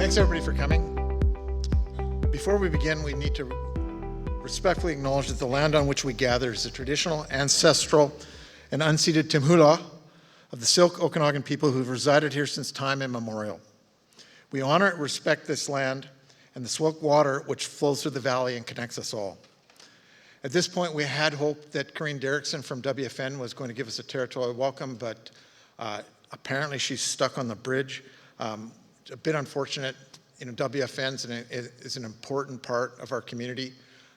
Thanks everybody for coming. Before we begin, we need to respectfully acknowledge that the land on which we gather is the traditional, ancestral, and unceded Timhula of the Silk Okanagan people who have resided here since time immemorial. We honor and respect this land and the Silk water which flows through the valley and connects us all. At this point, we had hoped that Corinne Derrickson from WFN was going to give us a territorial welcome, but apparently she's stuck on the bridge. A bit unfortunate. You know, WFN is an important part of our community.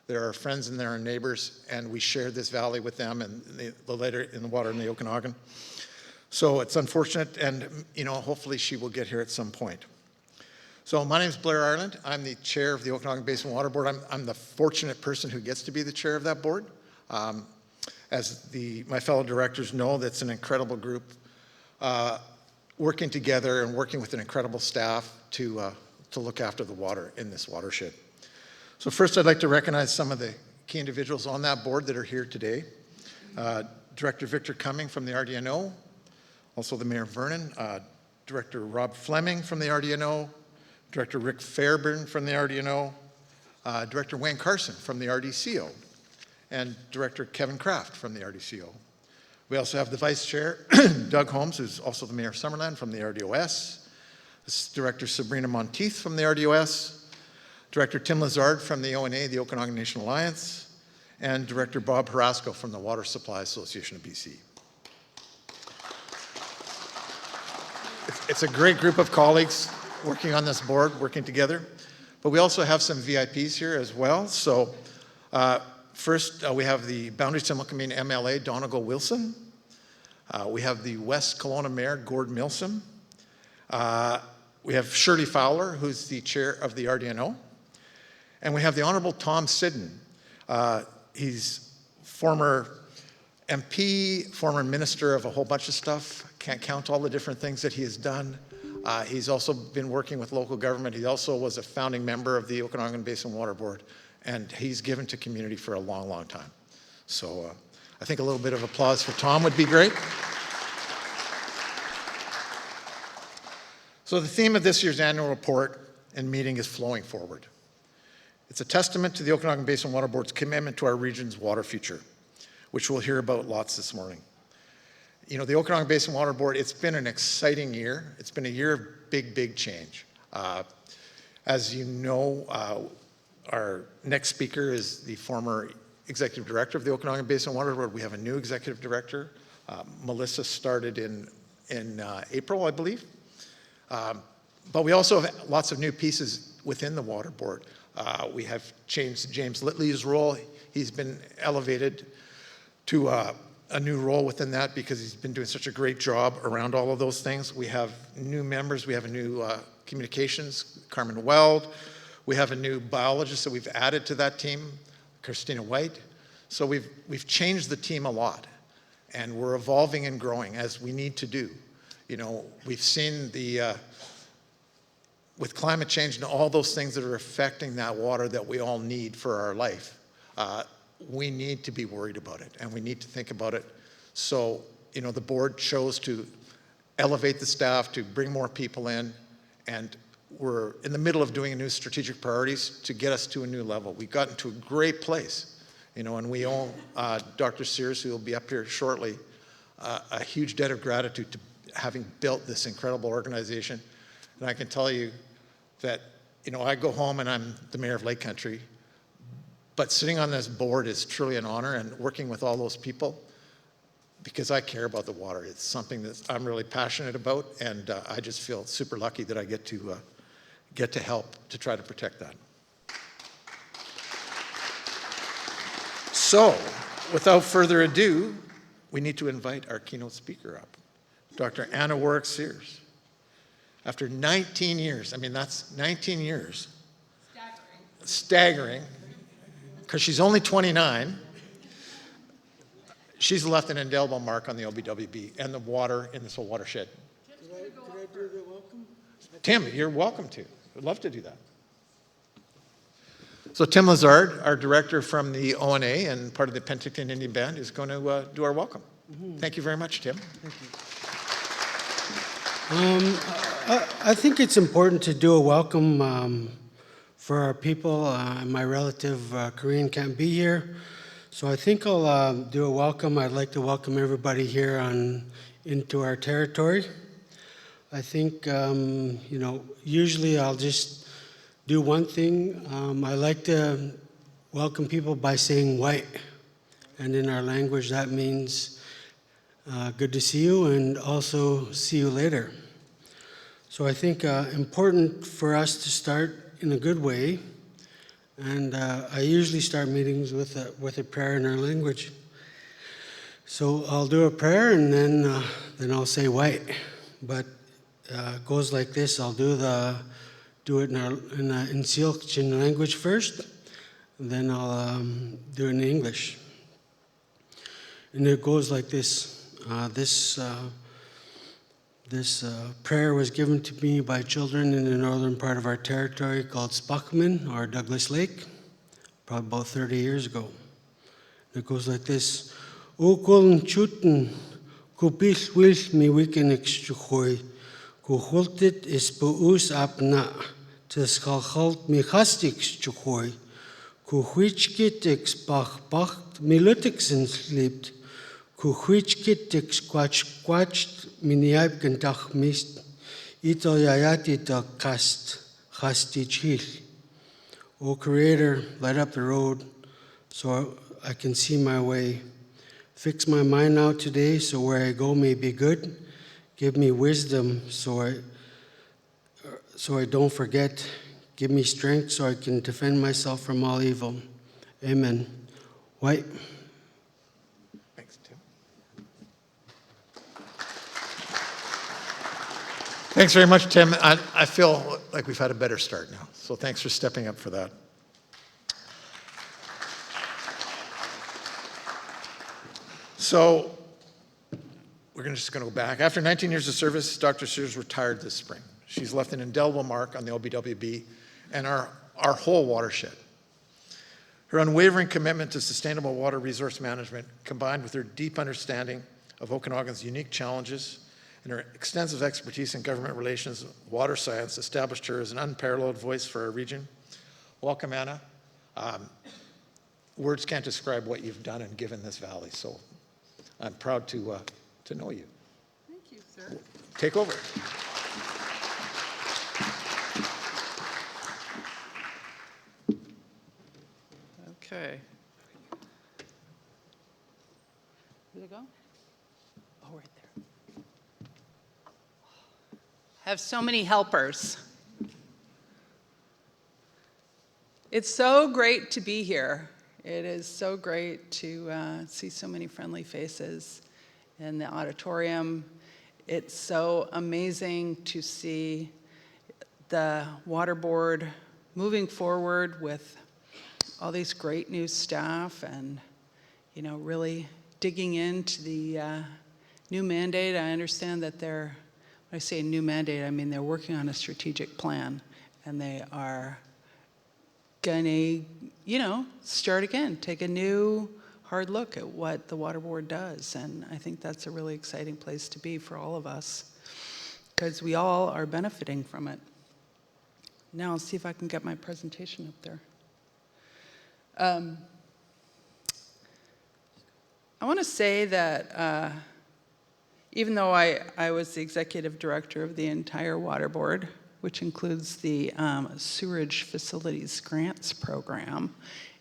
They're our friends and they're our neighbors, and we share this valley with them and the later in the water in the Okanagan. So it's unfortunate, and you know, hopefully she will get here at some point. So my name is Blair Ireland. I'm the chair of the Okanagan Basin Water Board. I'm the fortunate person who gets to be the chair of that board. As my fellow directors know, that's an incredible group working together and working with an incredible staff to look after the water in this watershed. So first, I'd like to recognize some of the key individuals on that board that are here today. Director Victor Cumming from the RDNO, also the Mayor Vernon, Director Rob Fleming from the RDNO, Director Rick Fairburn from the RDNO, Director Wayne Carson from the RDCO, and Director Kevin Kraft from the RDCO. We also have the Vice Chair, Doug Holmes, who's also the Mayor of Summerland from the RDOS, Director Sabrina Monteith from the RDOS, Director Tim Lazard from the ONA, the Okanagan Nation Alliance, and Director Bob Harasco from the Water Supply Association of BC. It's a great group of colleagues working on this board, working together. But we also have some VIPs here as well. So first, we have the Boundary Similkameen MLA, Donegal Wilson. We have the West Kelowna Mayor, Gord Milsom. We have Shirley Fowler, who's the chair of the RDNO. And we have the Honorable Tom Siddon. He's former MP, former minister of a whole bunch of stuff. Can't count all the different things that he has done. He's also been working with local government. He also was a founding member of the Okanagan Basin Water Board, and he's given to community for a long, long time. So I think a little bit of applause for Tom would be great. So the theme of this year's annual report and meeting is flowing forward. It's a testament to the Okanagan Basin Water Board's commitment to our region's water future, which we'll hear about lots this morning. You know, the Okanagan Basin Water Board, it's been an exciting year. It's been a year of big, big change. As you know, our next speaker is the former executive director of the Okanagan Basin Water Board. We have a new executive director. Melissa started in April, I believe. But we also have lots of new pieces within the water board. We have changed James Litley's role. He's been elevated to a new role within that because he's been doing such a great job around all of those things. We have new members. We have a new communications, Carmen Weld. We have a new biologist that we've added to that team, Christina White. So we've changed the team a lot, and we're evolving and growing as we need to do. You know, we've seen with climate change and all those things that are affecting that water that we all need for our life, we need to be worried about it, and we need to think about it. So, you know, the board chose to elevate the staff, to bring more people in, and we're in the middle of doing a new strategic priorities to get us to a new level. We've gotten to a great place, you know, and we owe Dr. Sears, who will be up here shortly, a huge debt of gratitude to having built this incredible organization. And I can tell you that, you know, I go home and I'm the mayor of Lake Country, but sitting on this board is truly an honor, and working with all those people, because I care about the water. It's something that I'm really passionate about, and I just feel super lucky that I get to help to try to protect that. So, without further ado, we need to invite our keynote speaker up, Dr. Anna Warwick Sears. After 19 years, I mean, that's 19 years. Staggering. Because she's only 29. She's left an indelible mark on the OBWB and the water in this whole watershed. Could I do the welcome? Tim, you're welcome to. I'd love to do that. So Tim Lazard, our director from the ONA and part of the Penticton Indian Band, is going to do our welcome. Thank you very much, Tim. Thank you. I think it's important to do a welcome for our people. My relative Korean can't be here, so I think I'll do a welcome. I'd like to welcome everybody here into our territory. I think, usually I'll just do one thing. I like to welcome people by saying white, and in our language that means good to see you and also see you later. So I think important for us to start in a good way, and I usually start meetings with a prayer in our language. So I'll do a prayer and then I'll say white, but it goes like this. I'll do it in Sealchin language first, and then I'll do it in English. And it goes like this. This prayer was given to me by children in the northern part of our territory called Spakman, or Douglas Lake, probably about 30 years ago. It goes like this. Ukul chuten kupis wils mi wiken exchuhoi kuhultit is buus apna teskalt mi hastik chuhoi kuhwichkit exbachbacht milutixen sleept kuhwichkit exquatched miniaib gentach mist ito yayati ta cast hastich. O Creator, light up the road so I can see my way. Fix my mind out today so where I go may be good. Give me wisdom so I don't forget. Give me strength so I can defend myself from all evil. Amen. White. Thanks, Tim. Thanks very much, Tim. I feel like we've had a better start now, so thanks for stepping up for that. So we're just going to go back. After 19 years of service, Dr. Sears retired this spring. She's left an indelible mark on the OBWB and our whole watershed. Her unwavering commitment to sustainable water resource management, combined with her deep understanding of Okanagan's unique challenges and her extensive expertise in government relations and water science, established her as an unparalleled voice for our region. Welcome, Anna. Words can't describe what you've done and given this valley, so I'm proud to know you. Thank you, sir. Take over. Okay. Did it go? Oh, right there. Have so many helpers. It's so great to be here. It is so great to see so many friendly faces in the auditorium. It's so amazing to see the water board moving forward with all these great new staff and, really digging into the new mandate. I understand that when I say new mandate, I mean they're working on a strategic plan, and they are going to, start again, take a new hard look at what the water board does. And I think that's a really exciting place to be for all of us, because we all are benefiting from it. Now I'll see if I can get my presentation up there. I want to say that even though I was the executive director of the entire water board, which includes the Sewerage Facilities Grants Program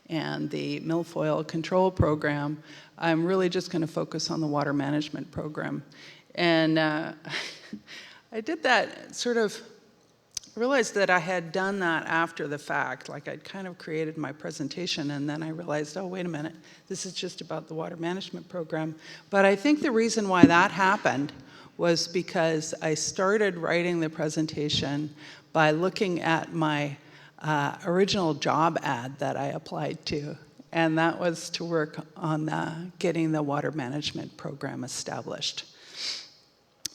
and the milfoil control program, I'm really just going to focus on the water management program. And I did that I realized that I had done that after the fact, like I'd kind of created my presentation, and then I realized, oh, wait a minute, this is just about the water management program. But I think the reason why that happened was because I started writing the presentation by looking at my original job ad that I applied to, and that was to work on getting the water management program established.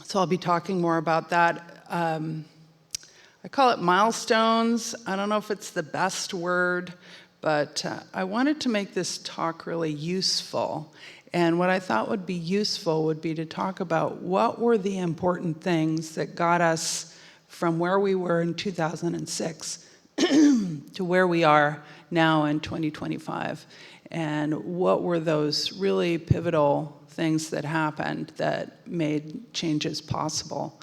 So I'll be talking more about that. I call it milestones. I don't know if it's the best word, but I wanted to make this talk really useful And what I thought would be useful would be to talk about what were the important things that got us from where we were in 2006 to where we are now in 2025. And what were those really pivotal things that happened that made changes possible.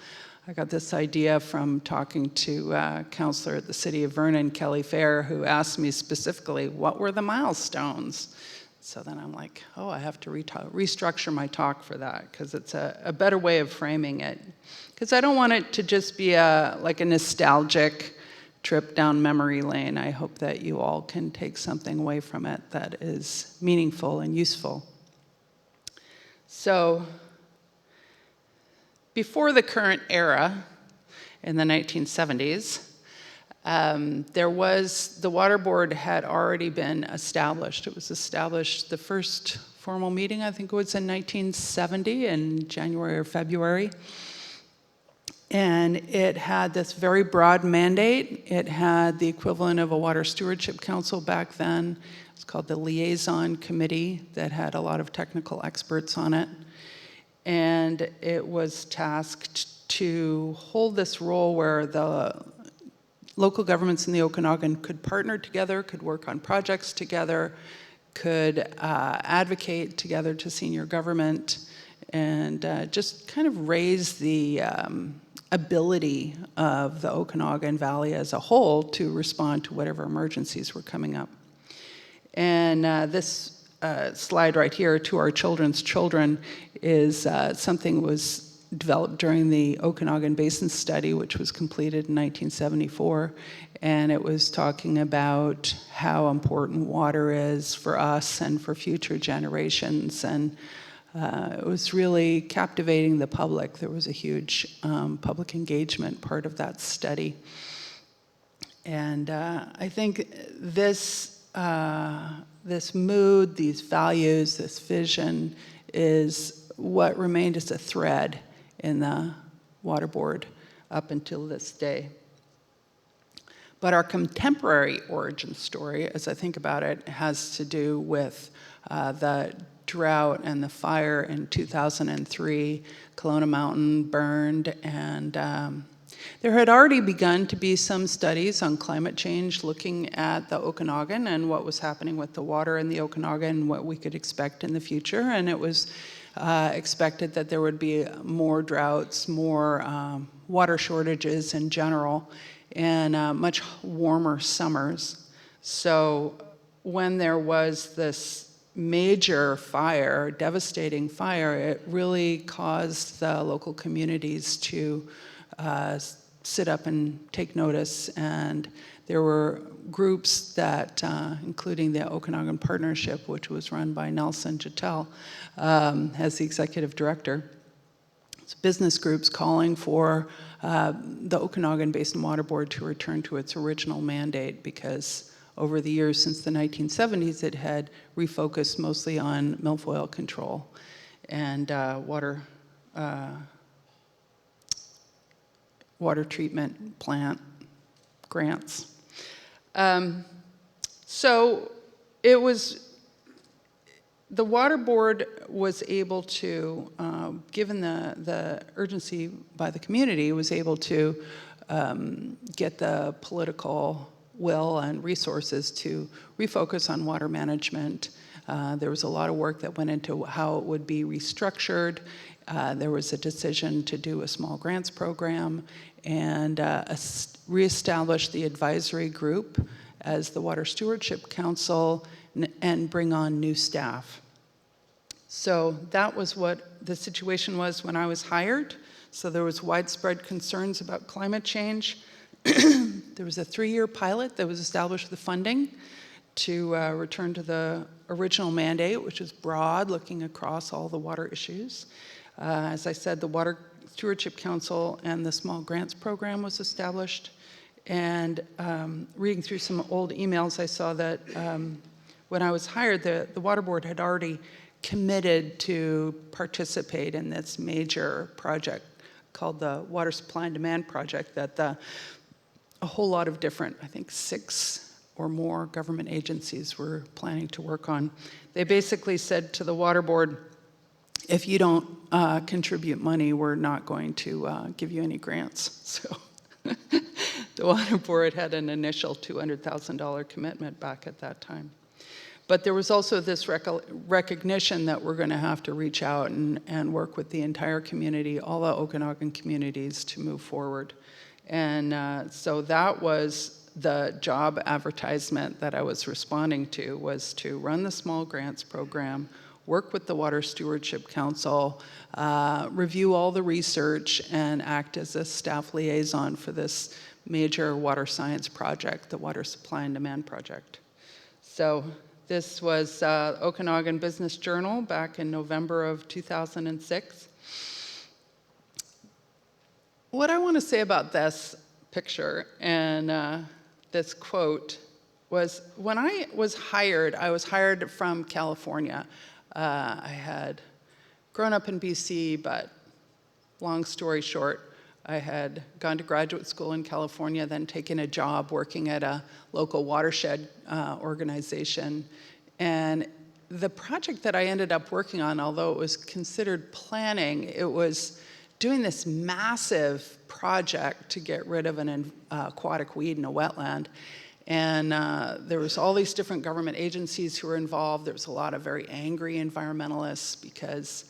I got this idea from talking to a counselor at the City of Vernon, Kelly Fair, who asked me specifically, what were the milestones? So then I'm like, oh, I have to restructure my talk for that, because it's a better way of framing it. Because I don't want it to just be like a nostalgic trip down memory lane. I hope that you all can take something away from it that is meaningful and useful. So, before the current era, in the 1970s, the Water Board had already been established. It was established, the first formal meeting, I think it was in 1970, in January or February. And it had this very broad mandate. It had the equivalent of a Water Stewardship Council back then. It's called the Liaison Committee that had a lot of technical experts on it. And it was tasked to hold this role where the local governments in the Okanagan could partner together, could work on projects together, could advocate together to senior government, and just kind of raise the ability of the Okanagan Valley as a whole to respond to whatever emergencies were coming up. And this slide right here, To Our Children's Children, is something that was developed during the Okanagan Basin Study, which was completed in 1974. And it was talking about how important water is for us and for future generations. And it was really captivating the public. There was a huge public engagement part of that study. And I think this mood, these values, this vision is what remained as a thread in the Water Board up until this day. But our contemporary origin story, as I think about it, has to do with the drought and the fire in 2003. Kelowna Mountain burned, and there had already begun to be some studies on climate change looking at the Okanagan and what was happening with the water in the Okanagan and what we could expect in the future. And it was expected that there would be more droughts, more water shortages in general, and much warmer summers. So when there was this major fire, devastating fire, it really caused the local communities to sit up and take notice. And there were groups that, including the Okanagan Partnership, which was run by Nelson Jetel as the executive director. It's business groups calling for the Okanagan Basin Water Board to return to its original mandate, because over the years since the 1970s, it had refocused mostly on milfoil control and water treatment plant grants. So it was, the Water Board was able to, given the urgency by the community, was able to get the political will and resources to refocus on water management. There was a lot of work that went into how it would be restructured. There was a decision to do a small grants program and reestablish the advisory group as the Water Stewardship Council and bring on new staff. So that was what the situation was when I was hired. So there was widespread concerns about climate change. There was a 3-year pilot that was established with funding to return to the original mandate, which is broad, looking across all the water issues. As I said, the Water Stewardship Council and the Small Grants Program was established. And reading through some old emails, I saw that when I was hired, the Water Board had already committed to participate in this major project called the Water Supply and Demand Project that a whole lot of different, I think 6 or more government agencies were planning to work on. They basically said to the water board, if you don't contribute money, we're not going to give you any grants. So the water board had an initial $200,000 commitment back at that time. But there was also this recognition that we're going to have to reach out and work with the entire community, all the Okanagan communities, to move forward. And so that was the job advertisement that I was responding to, was to run the small grants program, work with the Water Stewardship Council, review all the research, and act as a staff liaison for this major water science project, the Water Supply and Demand Project. So this was Okanagan Business Journal back in November of 2006. What I want to say about this picture and this quote was, when I was hired from California. I had grown up in BC, but long story short, I had gone to graduate school in California, then taken a job working at a local watershed organization. And the project that I ended up working on, although it was considered planning, it was doing this massive project to get rid of an aquatic weed in a wetland. And there was all these different government agencies who were involved. There was a lot of very angry environmentalists because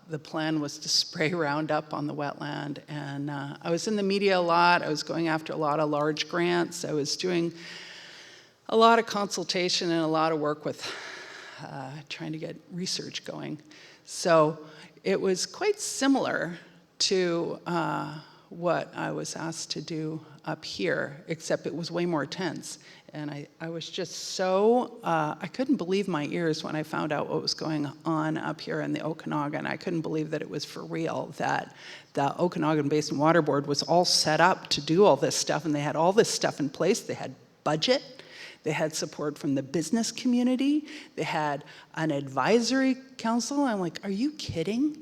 the plan was to spray Roundup on the wetland. And I was in the media a lot. I was going after a lot of large grants. I was doing a lot of consultation and a lot of work with trying to get research going. So it was quite similar to what I was asked to do up here, except it was way more tense. And I was just so, I couldn't believe my ears when I found out what was going on up here in the Okanagan. I couldn't believe that it was for real, that the Okanagan Basin Water Board was all set up to do all this stuff, and they had all this stuff in place. They had budget, they had support from the business community, they had an advisory council. I'm like, are you kidding?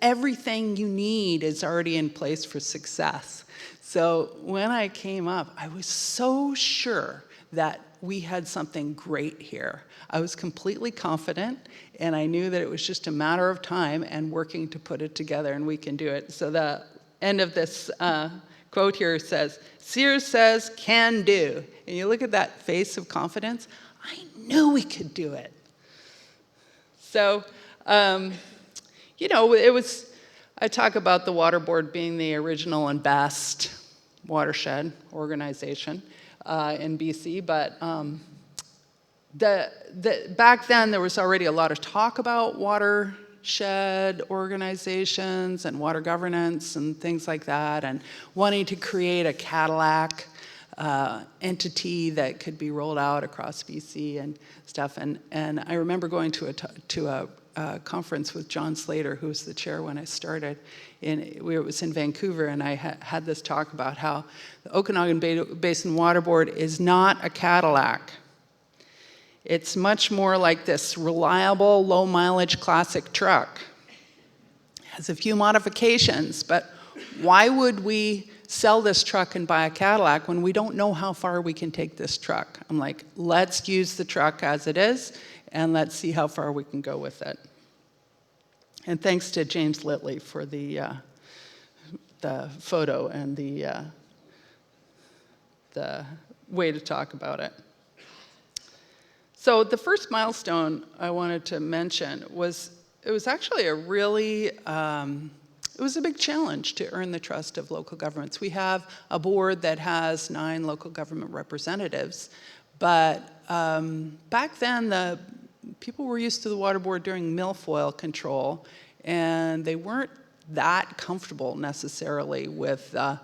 Everything you need is already in place for success. So when I came up, I was so sure that we had something great here. I was completely confident, and I knew that it was just a matter of time and working to put it together, and we can do it. So the end of this quote here says, Sears says, can do. And you look at that face of confidence, I knew we could do it. So, you know, I talk about the Water Board being the original and best watershed organization in BC, but back then there was already a lot of talk about watershed organizations and water governance and things like that, and wanting to create a Cadillac entity that could be rolled out across BC and stuff. And I remember going to a conference with John Slater, who was the chair when I started. It was in Vancouver, and I had this talk about how the Okanagan Basin Water Board is not a Cadillac. It's much more like this reliable, low-mileage classic truck. It has a few modifications, but why would we sell this truck and buy a Cadillac when we don't know how far we can take this truck? I'm like, let's use the truck as it is, and let's see how far we can go with it. And thanks to James Litley for the photo and the way to talk about it. So the first milestone I wanted to mention was, it was actually a really, it was a big challenge to earn the trust of local governments. We have a board that has 9 local government representatives, but back then the people were used to the water board doing milfoil control, and they weren't that comfortable necessarily with the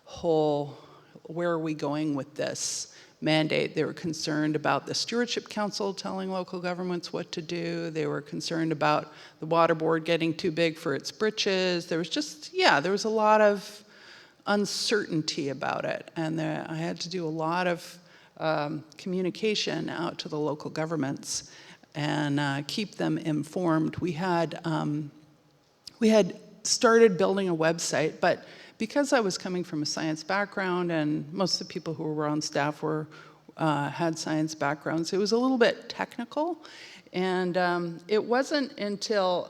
whole, where are we going with this mandate? They were concerned about the Stewardship Council telling local governments what to do. They were concerned about the water board getting too big for its britches. There was just, there was a lot of uncertainty about it, and I had to do a lot of communication out to the local governments and keep them informed. We had started building a website, but because I was coming from a science background and most of the people who were on staff were had science backgrounds. It was a little bit technical, and it wasn't until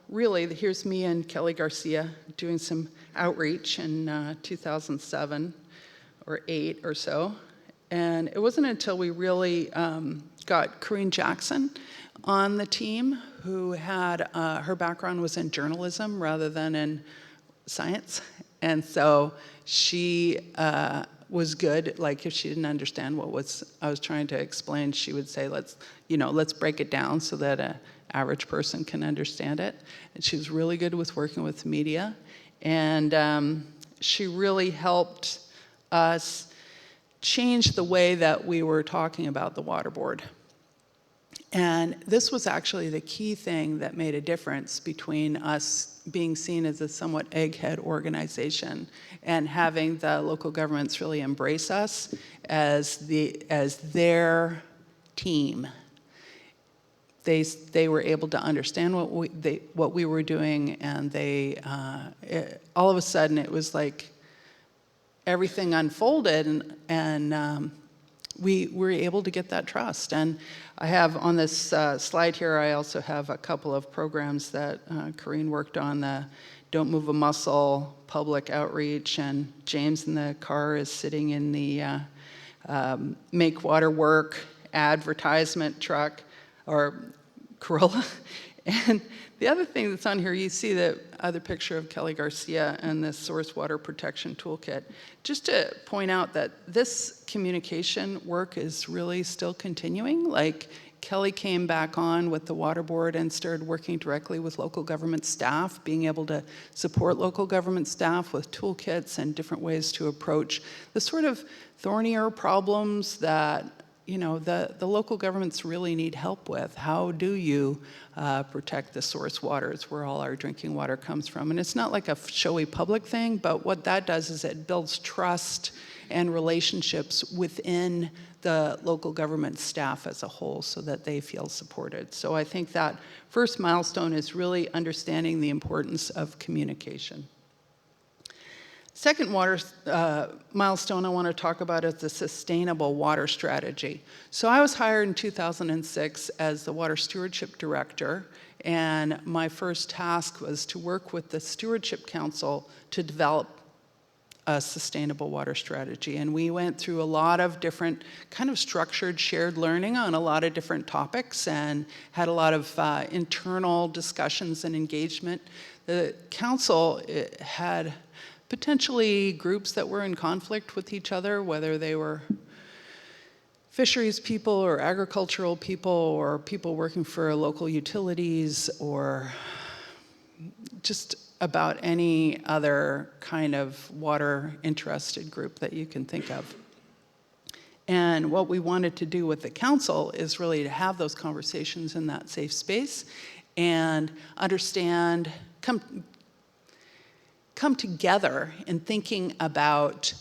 really, here's me and Kelly Garcia doing some outreach in 2007 or 8 or so. And it wasn't until we really got Corinne Jackson on the team, who had, her background was in journalism rather than in science. And so she was good. Like, if she didn't understand what I was trying to explain, she would say, let's break it down so that an average person can understand it. And she was really good with working with media. And she really helped us change the way that we were talking about the water board. And this was actually the key thing that made a difference between us being seen as a somewhat egghead organization and having the local governments really embrace us as their team. They were able to understand what we were doing, and all of a sudden it was like everything unfolded, and we were able to get that trust. And I have on this slide here, I also have a couple of programs that Corinne worked on, the Don't Move a Muscle, public outreach, and James in the car is sitting in the Make Water Work advertisement truck, or Corolla. And the other thing that's on here, you see the other picture of Kelly Garcia and the Source Water Protection Toolkit. Just to point out that this communication work is really still continuing. Like, Kelly came back on with the water board and started working directly with local government staff, being able to support local government staff with toolkits and different ways to approach the sort of thornier problems that the local governments really need help with. How do you protect the source waters where all our drinking water comes from? And it's not like a showy public thing, but what that does is it builds trust and relationships within the local government staff as a whole so that they feel supported. So I think that first milestone is really understanding the importance of communication. Second milestone I want to talk about is the sustainable water strategy. So I was hired in 2006 as the water stewardship director, and my first task was to work with the stewardship council to develop a sustainable water strategy. And we went through a lot of different kind of structured shared learning on a lot of different topics and had a lot of internal discussions and engagement. The council had potentially groups that were in conflict with each other, whether they were fisheries people or agricultural people or people working for local utilities or just about any other kind of water interested group that you can think of. And what we wanted to do with the council is really to have those conversations in that safe space and understand, come together in thinking about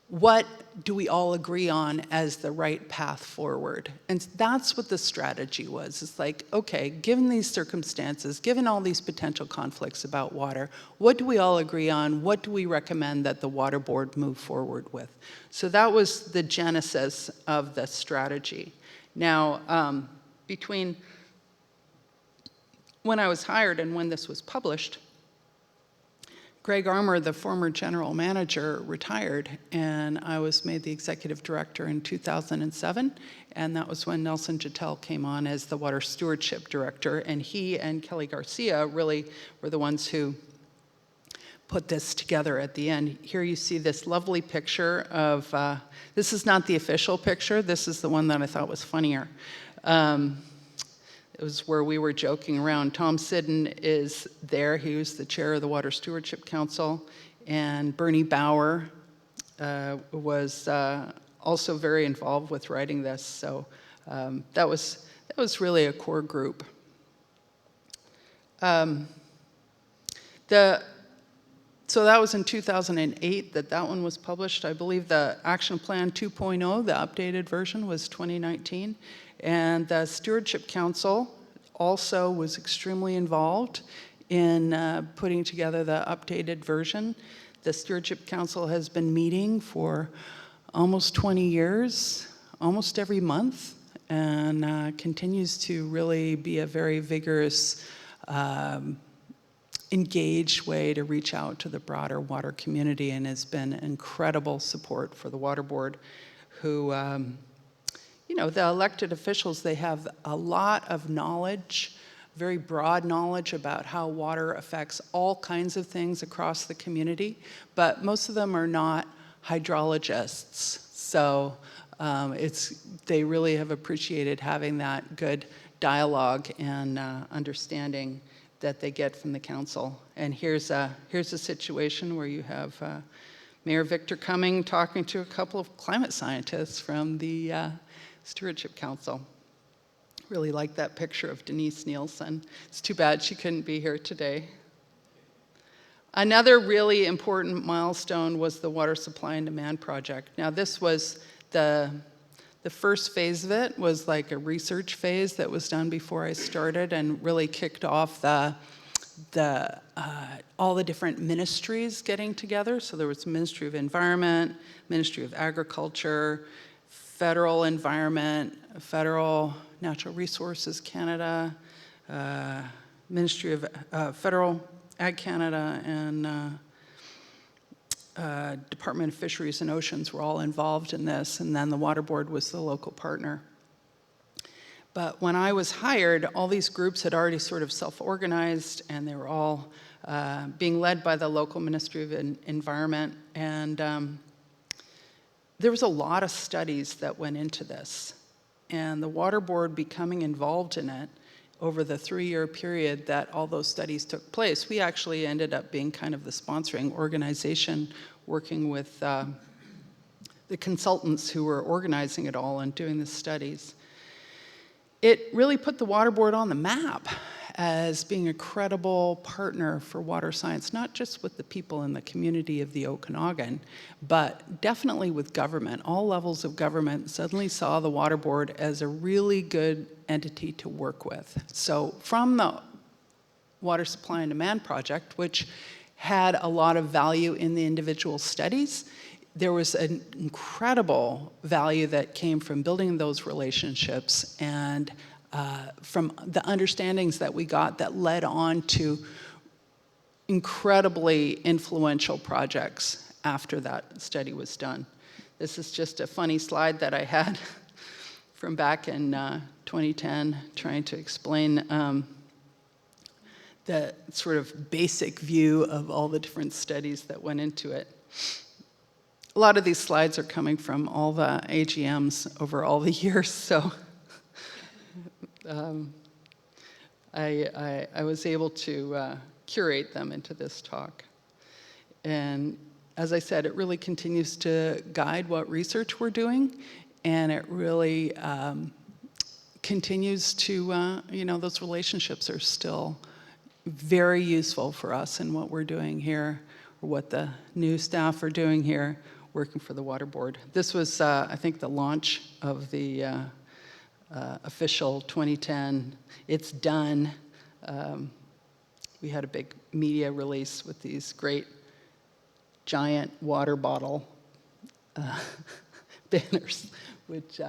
what do we all agree on as the right path forward. And that's what the strategy was. It's like, okay, given these circumstances, given all these potential conflicts about water, what do we all agree on? What do we recommend that the water board move forward with? So that was the genesis of the strategy. Now, between when I was hired and when this was published, Greg Armour, the former general manager, retired, and I was made the executive director in 2007, and that was when Nelson Jetel came on as the water stewardship director, and he and Kelly Garcia really were the ones who put this together at the end. Here you see this lovely picture of, this is not the official picture, this is the one that I thought was funnier. It was where we were joking around. Tom Siddon is there. He was the chair of the Water Stewardship Council. And Bernie Bauer was also very involved with writing this. So that was really a core group. So that was in 2008 that one was published. I believe the Action Plan 2.0, the updated version, was 2019. And the Stewardship Council also was extremely involved in putting together the updated version. The Stewardship Council has been meeting for almost 20 years, almost every month, and continues to really be a very vigorous, engaged way to reach out to the broader water community, and has been incredible support for the Water Board, who, you know, the elected officials, they have a lot of knowledge, very broad knowledge about how water affects all kinds of things across the community, but most of them are not hydrologists. So they really have appreciated having that good dialogue and understanding that they get from the council. And here's a situation where you have Mayor Victor Cumming talking to a couple of climate scientists from the Stewardship Council. Really like that picture of Denise Nielsen. It's too bad she couldn't be here today. Another really important milestone was the Water Supply and Demand Project. Now this was the first phase of it was like a research phase that was done before I started, and really kicked off all the different ministries getting together. So there was Ministry of Environment, Ministry of Agriculture, Federal Environment, Federal Natural Resources Canada, Ministry of Federal Ag Canada, and Department of Fisheries and Oceans were all involved in this, and then the Water Board was the local partner. But when I was hired, all these groups had already sort of self-organized, and they were all being led by the local Ministry of Environment, and there was a lot of studies that went into this, and the Water Board becoming involved in it over the 3-year period that all those studies took place. We actually ended up being kind of the sponsoring organization, working with the consultants who were organizing it all and doing the studies. It really put the Water Board on the map as being a credible partner for water science, not just with the people in the community of the Okanagan, but definitely with government. All levels of government suddenly saw the Water Board as a really good entity to work with. So from the Water Supply and Demand Project, which had a lot of value in the individual studies, there was an incredible value that came from building those relationships and from the understandings that we got that led on to incredibly influential projects after that study was done. This is just a funny slide that I had from back in 2010, trying to explain the sort of basic view of all the different studies that went into it. A lot of these slides are coming from all the AGMs over all the years, so I was able to curate them into this talk. And as I said, it really continues to guide what research we're doing, and it really continues to, you know, those relationships are still very useful for us in what we're doing here, or what the new staff are doing here, working for the Water Board. This was, I think, the launch of the official 2010. It's done. We had a big media release with these great giant water bottle banners, which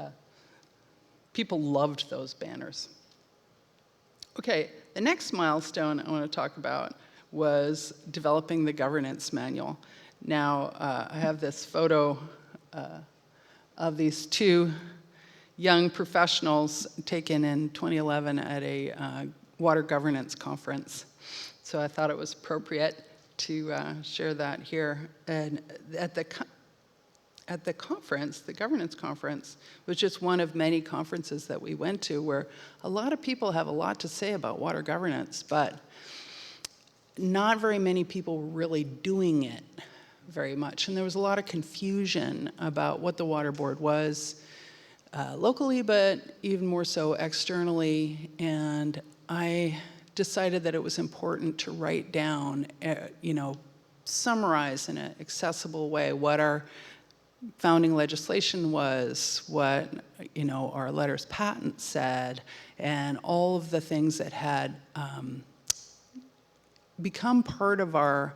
people loved those banners. Okay, the next milestone I want to talk about was developing the governance manual. Now, I have this photo of these two young professionals taken in 2011 at a water governance conference. So I thought it was appropriate to share that here. And at the conference, the governance conference, was just one of many conferences that we went to where a lot of people have a lot to say about water governance, but not very many people were really doing it very much. And there was a lot of confusion about what the Water Board was locally, but even more so externally. And I decided that it was important to write down, you know, summarize in an accessible way what our founding legislation was, what, you know, our letters patent said, and all of the things that had become part of our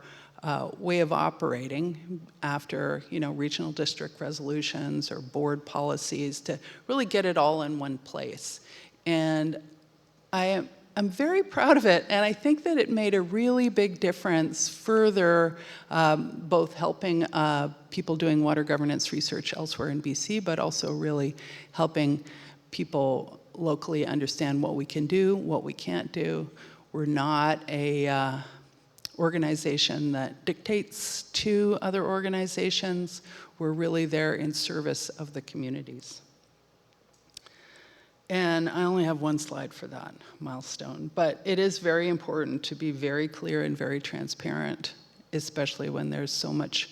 way of operating after, regional district resolutions or board policies to really get it all in one place. And I'm very proud of it, and I think that it made a really big difference further, both helping people doing water governance research elsewhere in BC, but also really helping people locally understand what we can do, what we can't do. We're not a organization that dictates to other organizations. We're really there in service of the communities. And I only have one slide for that milestone, but it is very important to be very clear and very transparent, especially when there's so much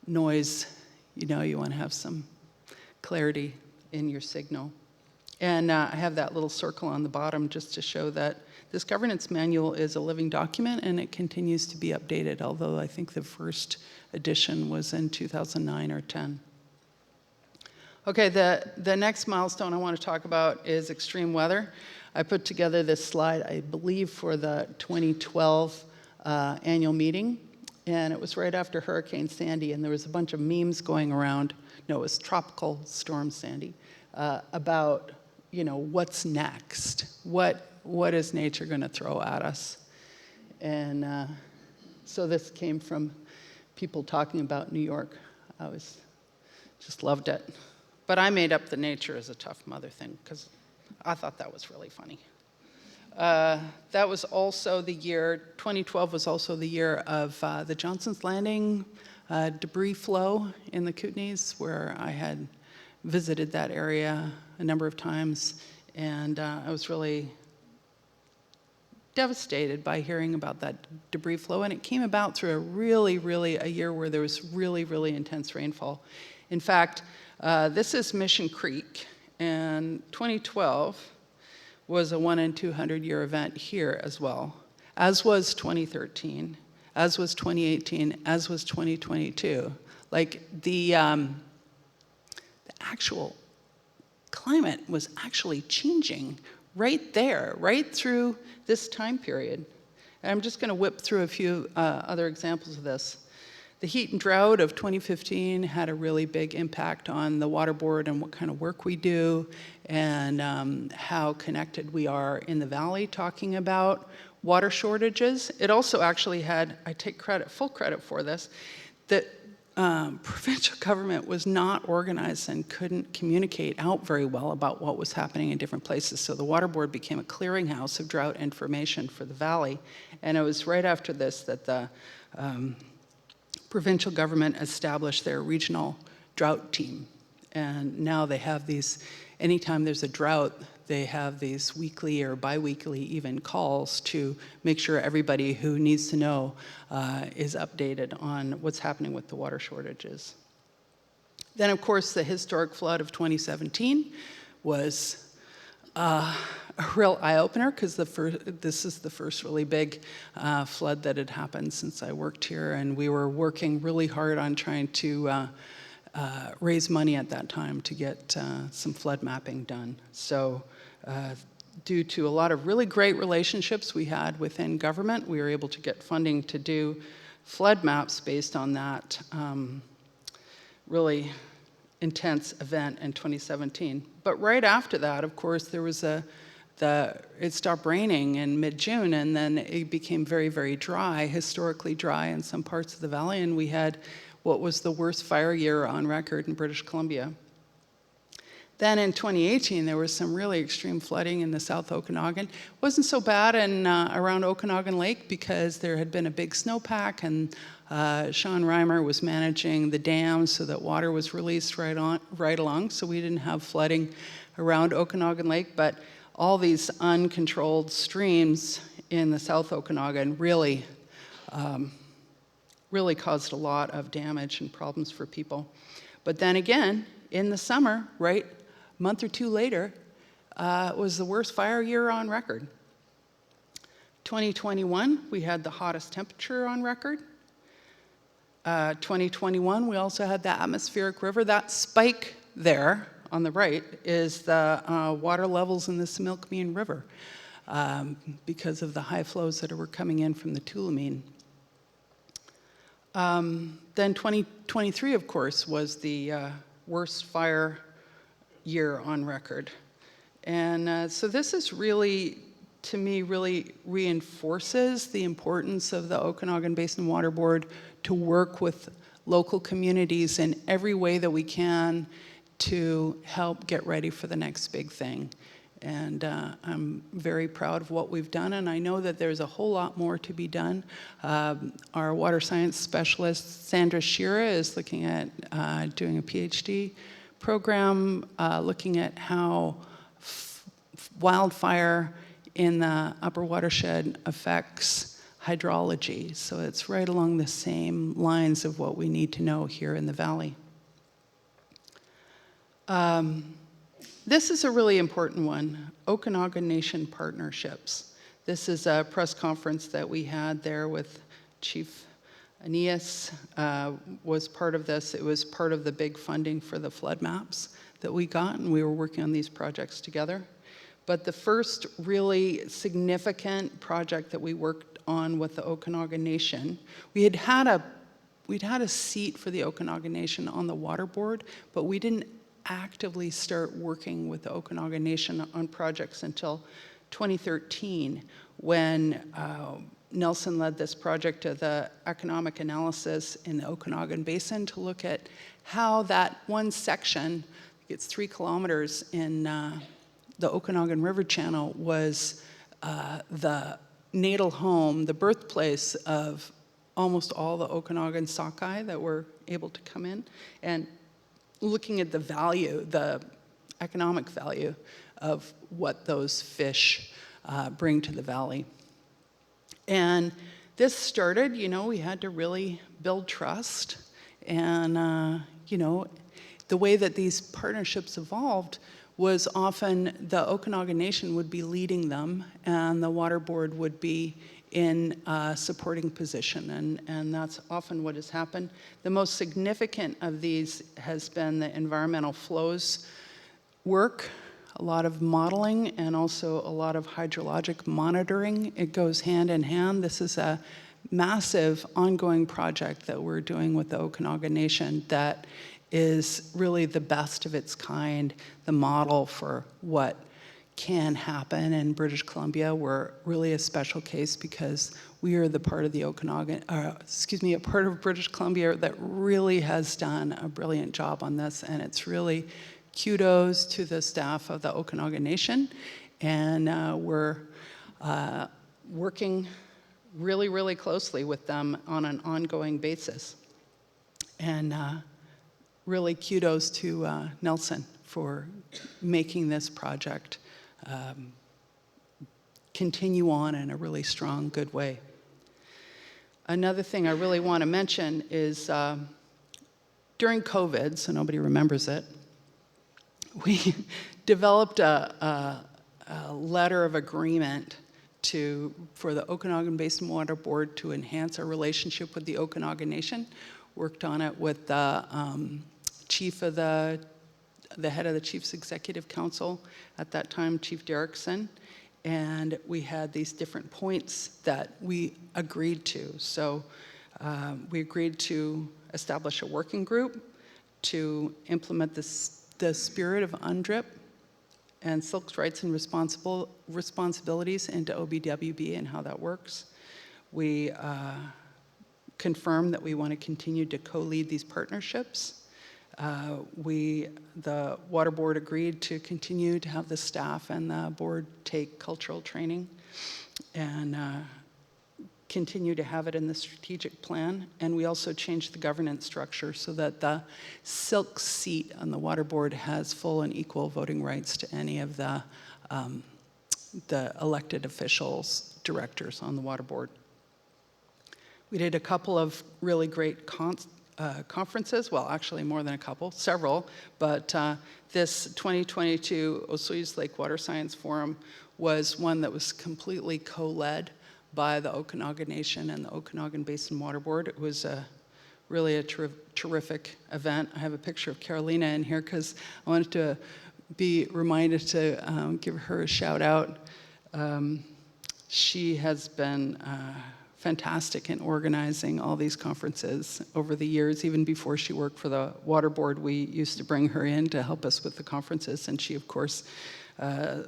noise. You want to have some clarity in your signal. And I have that little circle on the bottom just to show that this governance manual is a living document and it continues to be updated, although I think the first edition was in 2009 or 10. Okay, the next milestone I want to talk about is extreme weather. I put together this slide, I believe, for the 2012 annual meeting, and it was right after Hurricane Sandy, and there was a bunch of memes going around. No, it was Tropical Storm Sandy, about, what's next? What is nature going to throw at us? And so this came from people talking about New York. I just loved it. But I made up the nature is a tough mother thing because I thought that was really funny. That was also the year, 2012 was also the year of the Johnson's Landing debris flow in the Kootenays, where I had visited that area a number of times, and I was really devastated by hearing about that debris flow, and it came about through a year where there was really intense rainfall. In fact, this is Mission Creek, and 2012 was a 1 in 200 year event here as well, as was 2013, as was 2018, as was 2022. Like the actual climate was actually changing right there, right through this time period. And I'm just going to whip through a few other examples of this. The heat and drought of 2015 had a really big impact on the water board and what kind of work we do, and how connected we are in the valley talking about water shortages. It also actually had, I take full credit for this, that provincial government was not organized and couldn't communicate out very well about what was happening in different places. So the water board became a clearinghouse of drought information for the valley. And it was right after this that the provincial government established their regional drought team. And now they have these, anytime there's a drought, they have these weekly or bi-weekly even calls to make sure everybody who needs to know is updated on what's happening with the water shortages. Then, of course, the historic flood of 2017 was a real eye-opener, because this is the first really big flood that had happened since I worked here, and we were working really hard on trying to raise money at that time to get some flood mapping done. So due to a lot of really great relationships we had within government, we were able to get funding to do flood maps based on that really intense event in 2017. But right after that, of course, there was it stopped raining in mid-June, and then it became very dry, historically dry in some parts of the valley, and we had what was the worst fire year on record in British Columbia. Then in 2018, there was some really extreme flooding in the South Okanagan. It wasn't so bad in around Okanagan Lake because there had been a big snowpack, and Sean Reimer was managing the dams so that water was released right along, so we didn't have flooding around Okanagan Lake. But all these uncontrolled streams in the South Okanagan really caused a lot of damage and problems for people. But then again, in the summer, right, a month or two later, was the worst fire year on record. 2021, we had the hottest temperature on record. 2021, we also had the atmospheric river. That spike there on the right is the water levels in the Similkameen River because of the high flows that were coming in from the Tulameen. Then 2023, of course, was the worst fire year on record. And so this is really, to me, really reinforces the importance of the Okanagan Basin Water Board to work with local communities in every way that we can to help get ready for the next big thing. And I'm very proud of what we've done, and I know that there's a whole lot more to be done. Our water science specialist, Sandra Shira, is looking at doing a PhD program, looking at how wildfire in the upper watershed affects hydrology. So it's right along the same lines of what we need to know here in the valley. This is a really important one, Okanagan Nation Partnerships. This is a press conference that we had there with Chief Aeneas was part of this. It was part of the big funding for the flood maps that we got, and we were working on these projects together. But the first really significant project that we worked on with the Okanagan Nation, we'd had a seat for the Okanagan Nation on the water board, but we didn't actively start working with the Okanagan Nation on projects until 2013, when Nelson led this project of the economic analysis in the Okanagan Basin to look at how that one section, it's 3 kilometers in the Okanagan River Channel, was the natal home, the birthplace of almost all the Okanagan sockeye that were able to come in, and looking at the value, the economic value of what those fish bring to the valley. And this started, we had to really build trust. And, the way that these partnerships evolved was often the Okanagan Nation would be leading them, and the water board would be in a supporting position, and that's often what has happened. The most significant of these has been the environmental flows work, a lot of modeling, and also a lot of hydrologic monitoring. It goes hand in hand. This is a massive ongoing project that we're doing with the Okanagan Nation that is really the best of its kind, the model for what can happen in British Columbia. We're really a special case because we are the part of the a part of British Columbia that really has done a brilliant job on this, and it's really kudos to the staff of the Okanagan Nation, and we're working really, really closely with them on an ongoing basis. And really kudos to Nelson for making this project continue on in a really strong, good way. Another thing I really want to mention is during COVID, so nobody remembers it, we developed a letter of agreement for the Okanagan Basin Water Board to enhance our relationship with the Okanagan Nation. Worked on it with the the head of the Chiefs Executive Council at that time, Chief Derrickson, and we had these different points that we agreed to. So we agreed to establish a working group to implement the spirit of UNDRIP and Silk's rights and responsibilities into OBWB and how that works. We confirmed that we want to continue to co-lead these partnerships. The water board agreed to continue to have the staff and the board take cultural training and continue to have it in the strategic plan. And we also changed the governance structure so that the Silk seat on the water board has full and equal voting rights to any of the elected officials, directors on the water board. We did a couple of really great conferences, well, actually more than a couple, several, but this 2022 Osoyoos Lake Water Science Forum was one that was completely co-led by the Okanagan Nation and the Okanagan Basin Water Board. It was really a terrific event. I have a picture of Carolina in here because I wanted to be reminded to give her a shout out. She has been fantastic in organizing all these conferences over the years. Even before she worked for the Water Board, we used to bring her in to help us with the conferences, and she, of course,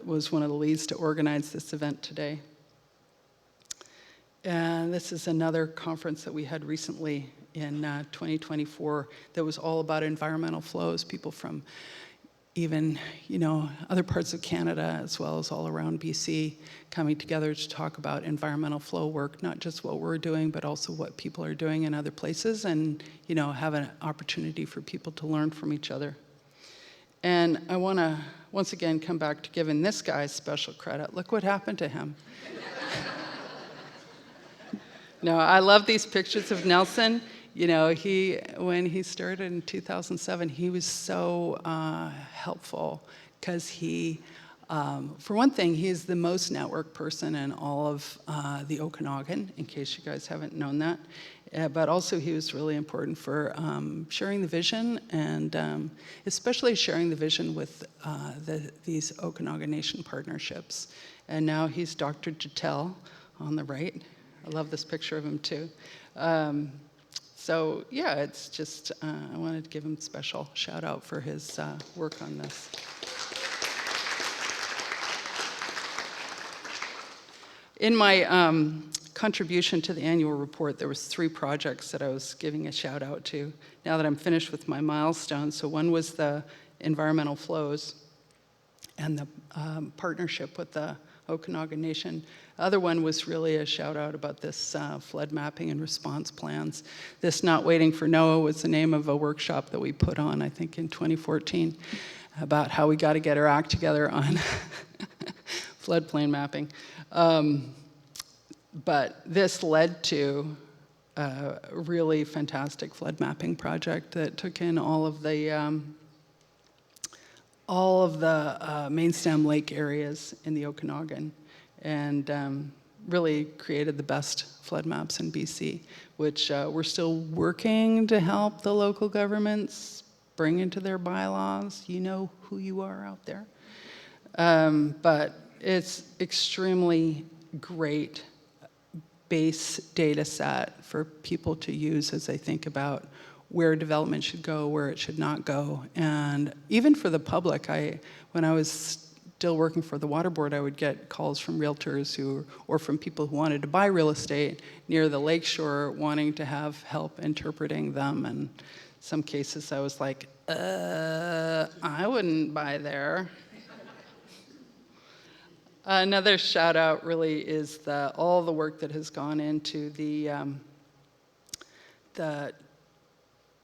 was one of the leads to organize this event today. And this is another conference that we had recently in 2024 that was all about environmental flows, people from even, other parts of Canada as well as all around BC coming together to talk about environmental flow work, not just what we're doing, but also what people are doing in other places, and, have an opportunity for people to learn from each other. And I want to, once again, come back to giving this guy special credit. Look what happened to him. No, I love these pictures of Nelson. When he started in 2007, he was so helpful because he, for one thing, he is the most networked person in all of the Okanagan, in case you guys haven't known that. But also he was really important for sharing the vision, and especially sharing the vision with these Okanagan Nation partnerships. And now he's Dr. Jatel on the right. I love this picture of him too. So yeah, it's just, I wanted to give him a special shout out for his work on this. In my contribution to the annual report, there was 3 projects that I was giving a shout out to now that I'm finished with my milestones. So one was the environmental flows and the partnership with the Okanagan Nation. The other one was really a shout out about this flood mapping and response plans. This Not Waiting for NOAA was the name of a workshop that we put on, I think, in 2014, about how we got to get our act together on floodplain mapping. But this led to a really fantastic flood mapping project that took in all of the main stem lake areas in the Okanagan, and really created the best flood maps in BC, which we're still working to help the local governments bring into their bylaws. You know who you are out there. But it's extremely great base data set for people to use as they think about where development should go, where it should not go. And even for the public, when I was still working for the Water Board, I would get calls from realtors or from people who wanted to buy real estate near the lakeshore wanting to have help interpreting them. And some cases I was like, I wouldn't buy there. Another shout out really is all the work that has gone into the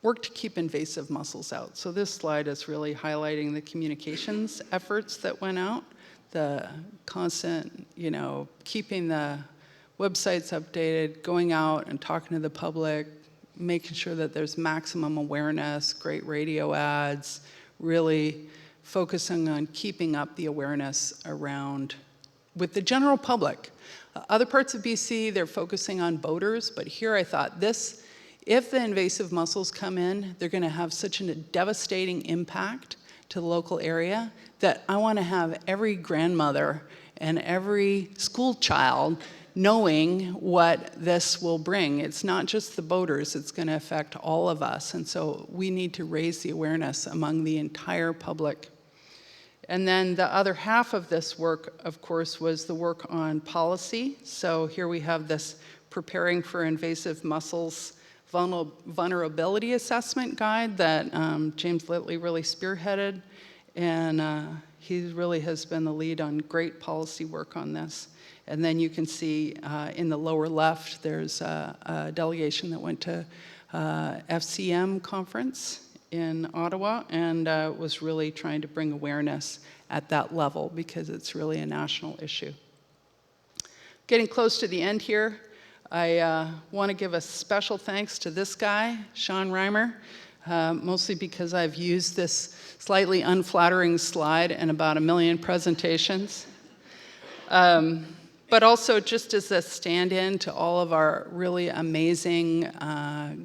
work to keep invasive mussels out. So this slide is really highlighting the communications efforts that went out, the constant, keeping the websites updated, going out and talking to the public, making sure that there's maximum awareness, great radio ads, really focusing on keeping up the awareness around with the general public. Other parts of BC, they're focusing on boaters, but here I thought if the invasive mussels come in, they're going to have such a devastating impact to the local area that I want to have every grandmother and every school child knowing what this will bring. It's not just the boaters, it's going to affect all of us. And so we need to raise the awareness among the entire public. And then the other half of this work, of course, was the work on policy. So here we have this Preparing for Invasive Mussels Vulnerability Assessment Guide that James Litley really spearheaded. And he really has been the lead on great policy work on this. And then you can see in the lower left, there's a delegation that went to FCM conference in Ottawa and was really trying to bring awareness at that level because it's really a national issue. Getting close to the end here, I want to give a special thanks to this guy, Sean Reimer, mostly because I've used this slightly unflattering slide in about 1 million presentations. But also just as a stand-in to all of our really amazing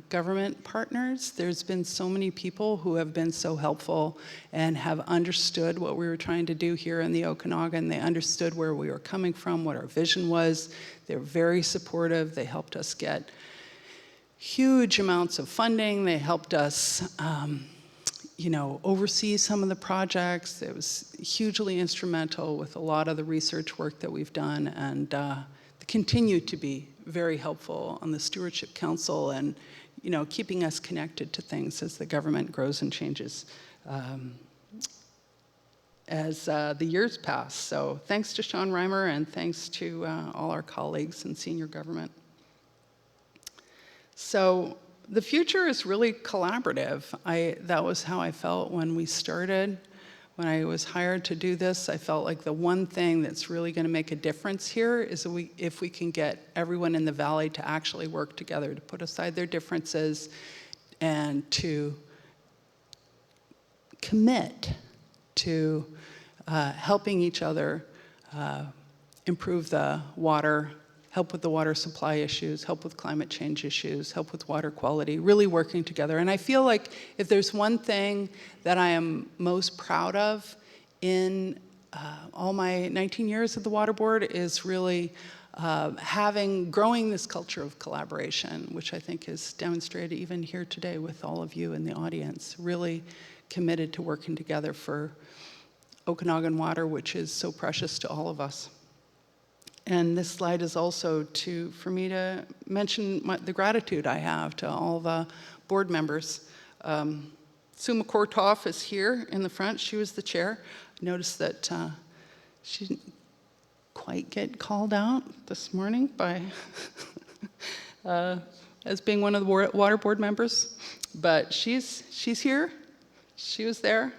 government partners, there's been so many people who have been so helpful and have understood what we were trying to do here in the Okanagan. They understood where we were coming from, what our vision was. They were very supportive. They helped us get huge amounts of funding. They helped us oversee some of the projects. It was hugely instrumental with a lot of the research work that we've done, and they continue to be very helpful on the Stewardship Council and, keeping us connected to things as the government grows and changes as the years pass. So thanks to Sean Reimer, and thanks to all our colleagues in senior government. So the future is really collaborative. That was how I felt when we started. When I was hired to do this, I felt like the one thing that's really going to make a difference here is if we can get everyone in the valley to actually work together, to put aside their differences and to commit to helping each other improve the water, help with the water supply issues, help with climate change issues, help with water quality, really working together. And I feel like if there's one thing that I am most proud of in all my 19 years at the Water Board is really growing this culture of collaboration, which I think is demonstrated even here today with all of you in the audience, really committed to working together for Okanagan water, which is so precious to all of us. And this slide is also for me to mention the gratitude I have to all the board members. Sue McCourtoff is here in the front. She was the chair. I noticed that she didn't quite get called out this morning by as being one of the water board members, but she's here. She was there.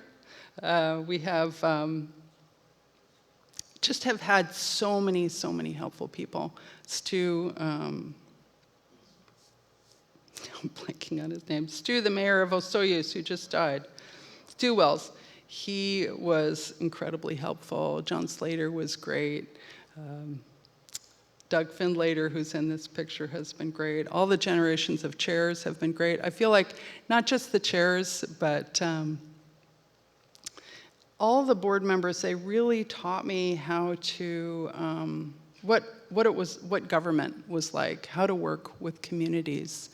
We have just have had so many helpful people. Stu, I'm blanking on his name. Stu, the mayor of Osoyoos, who just died. Stu Wells, he was incredibly helpful. John Slater was great. Doug Findlater, who's in this picture, has been great. All the generations of chairs have been great. I feel like not just the chairs, but all the board members, they really taught me how to, what government was like, how to work with communities.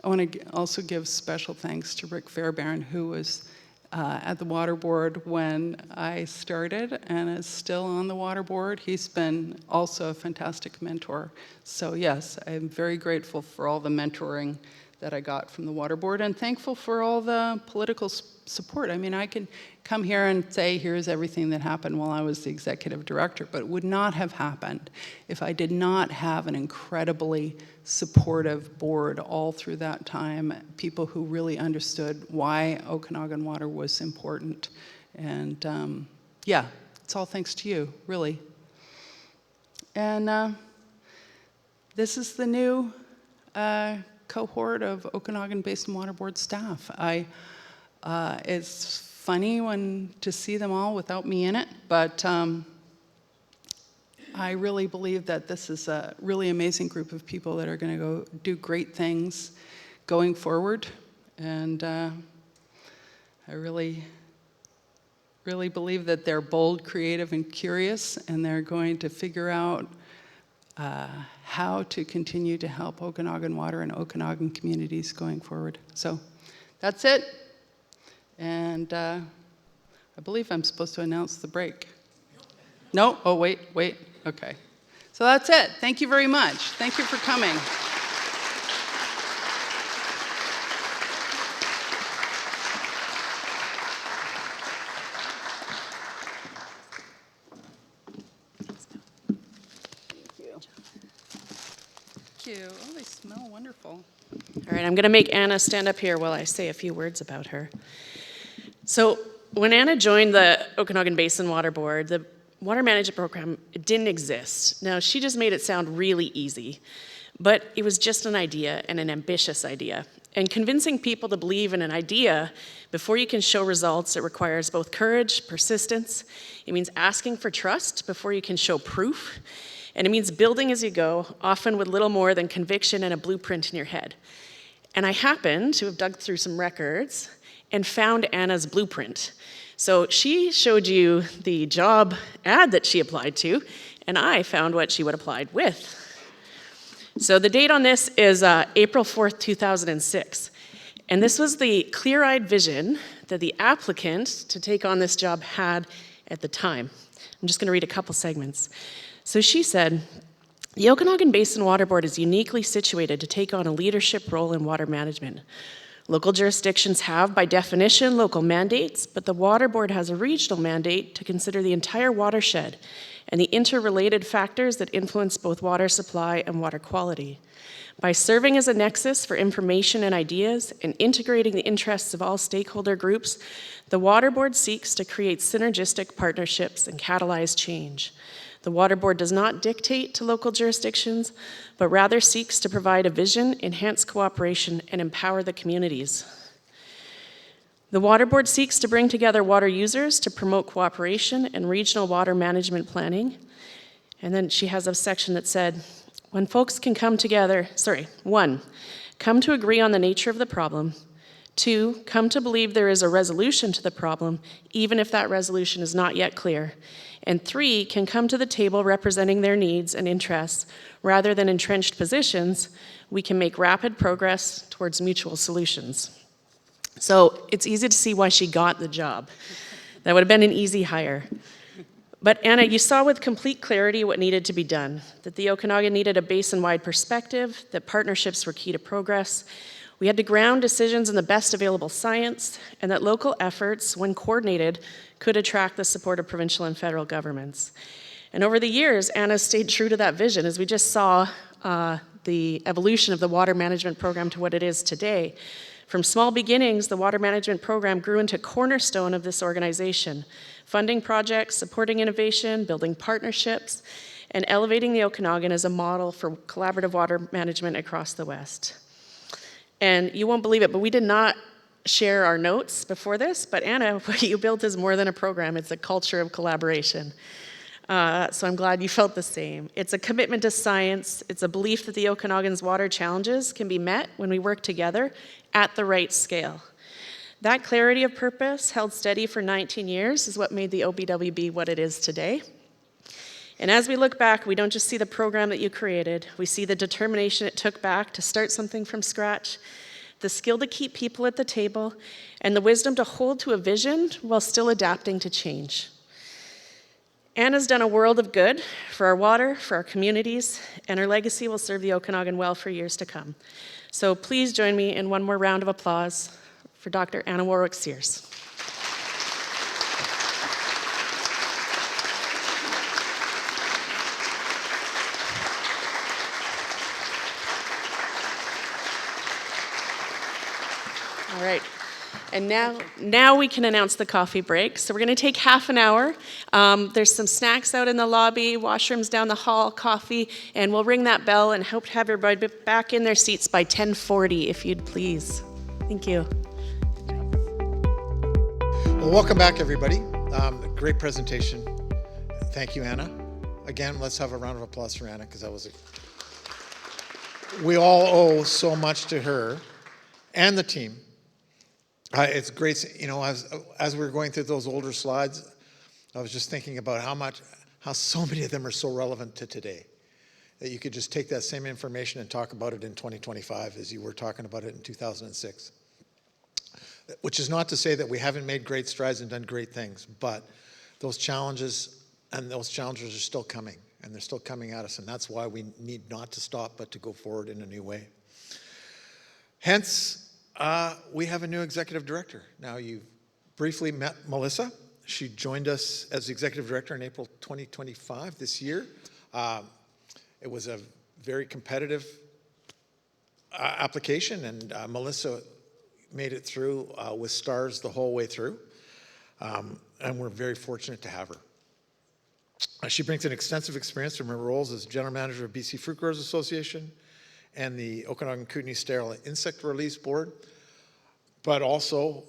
I want to also give special thanks to Rick Fairbairn, who was at the Water Board when I started and is still on the Water Board. He's been also a fantastic mentor. So yes, I'm very grateful for all the mentoring that I got from the Water Board, and thankful for all the political support. I mean, I can come here and say, here's everything that happened while I was the executive director, but it would not have happened if I did not have an incredibly supportive board all through that time, people who really understood why Okanagan water was important. And yeah, it's all thanks to you, really. And this is the new cohort of Okanagan Basin Water Board staff. It's funny to see them all without me in it, but I really believe that this is a really amazing group of people that are going to go do great things going forward. And I really believe that they're bold, creative, and curious, and they're going to figure out how to continue to help Okanagan water and Okanagan communities going forward. So that's it. And I believe I'm supposed to announce the break. No? Oh, wait. Okay. So that's it. Thank you very much. Thank you for coming. Thank you. Oh, they smell wonderful. All right, I'm going to make Anna stand up here while I say a few words about her. So when Anna joined the Okanagan Basin Water Board, the water management program didn't exist. Now, she just made it sound really easy, but it was just an idea, and an ambitious idea. And convincing people to believe in an idea before you can show results, it requires both courage, persistence. It means asking for trust before you can show proof. And it means building as you go, often with little more than conviction and a blueprint in your head. And I happened to have dug through some records and found Anna's blueprint. So she showed you the job ad that she applied to, and I found what she would applied with. So the date on this is April 4th, 2006. And this was the clear-eyed vision that the applicant to take on this job had at the time. I'm just going to read a couple segments. So she said, "The Okanagan Basin Water Board is uniquely situated to take on a leadership role in water management. Local jurisdictions have, by definition, local mandates, but the Water Board has a regional mandate to consider the entire watershed and the interrelated factors that influence both water supply and water quality. By serving as a nexus for information and ideas and integrating the interests of all stakeholder groups, the Water Board seeks to create synergistic partnerships and catalyze change. The Water Board does not dictate to local jurisdictions, but rather seeks to provide a vision, enhance cooperation, and empower the communities. The Water Board seeks to bring together water users to promote cooperation and regional water management planning." And then she has a section that said, "When folks can come together, 1, come to agree on the nature of the problem. 2, come to believe there is a resolution to the problem, even if that resolution is not yet clear. And 3, can come to the table representing their needs and interests. Rather than entrenched positions, we can make rapid progress towards mutual solutions." So it's easy to see why she got the job. That would have been an easy hire. But Anna, you saw with complete clarity what needed to be done, that the Okanagan needed a basin-wide perspective, that partnerships were key to progress. We had to ground decisions in the best available science, and that local efforts, when coordinated, could attract the support of provincial and federal governments. And over the years, Anna stayed true to that vision, as we just saw the evolution of the water management program to what it is today. From small beginnings, the water management program grew into a cornerstone of this organization, funding projects, supporting innovation, building partnerships, and elevating the Okanagan as a model for collaborative water management across the West. And you won't believe it, but we did not share our notes before this, but Anna, what you built is more than a program, it's a culture of collaboration. So I'm glad you felt the same. It's a commitment to science, it's a belief that the Okanagan's water challenges can be met when we work together at the right scale. That clarity of purpose, held steady for 19 years, is what made the OBWB what it is today. And as we look back, we don't just see the program that you created, we see the determination it took back to start something from scratch, the skill to keep people at the table, and the wisdom to hold to a vision while still adapting to change. Anna's done a world of good for our water, for our communities, and her legacy will serve the Okanagan well for years to come. So please join me in one more round of applause for Dr. Anna Warwick-Sears. All right. And now we can announce the coffee break. So we're going to take half an hour. There's some snacks out in the lobby, washrooms down the hall, coffee, and we'll ring that bell and hope to have everybody back in their seats by 10:40, if you'd please. Thank you. Well, welcome back, everybody. Great presentation. Thank you, Anna. Again, let's have a round of applause for Anna, because we all owe so much to her and the team. It's great, you know, as we were going through those older slides, I was just thinking about how so many of them are so relevant to today. That you could just take that same information and talk about it in 2025 as you were talking about it in 2006. Which is not to say that we haven't made great strides and done great things, but those challenges are still coming, and they're still coming at us, and that's why we need not to stop, but to go forward in a new way. Hence, we have a new executive director. Now, you briefly met Melissa. She joined us as the executive director in April 2025 this year. It was a very competitive application, and Melissa made it through with stars the whole way through, and we're very fortunate to have her. She brings an extensive experience from her roles as general manager of BC Fruit Growers Association and the Okanagan Kootenay Sterile Insect Release Board, but also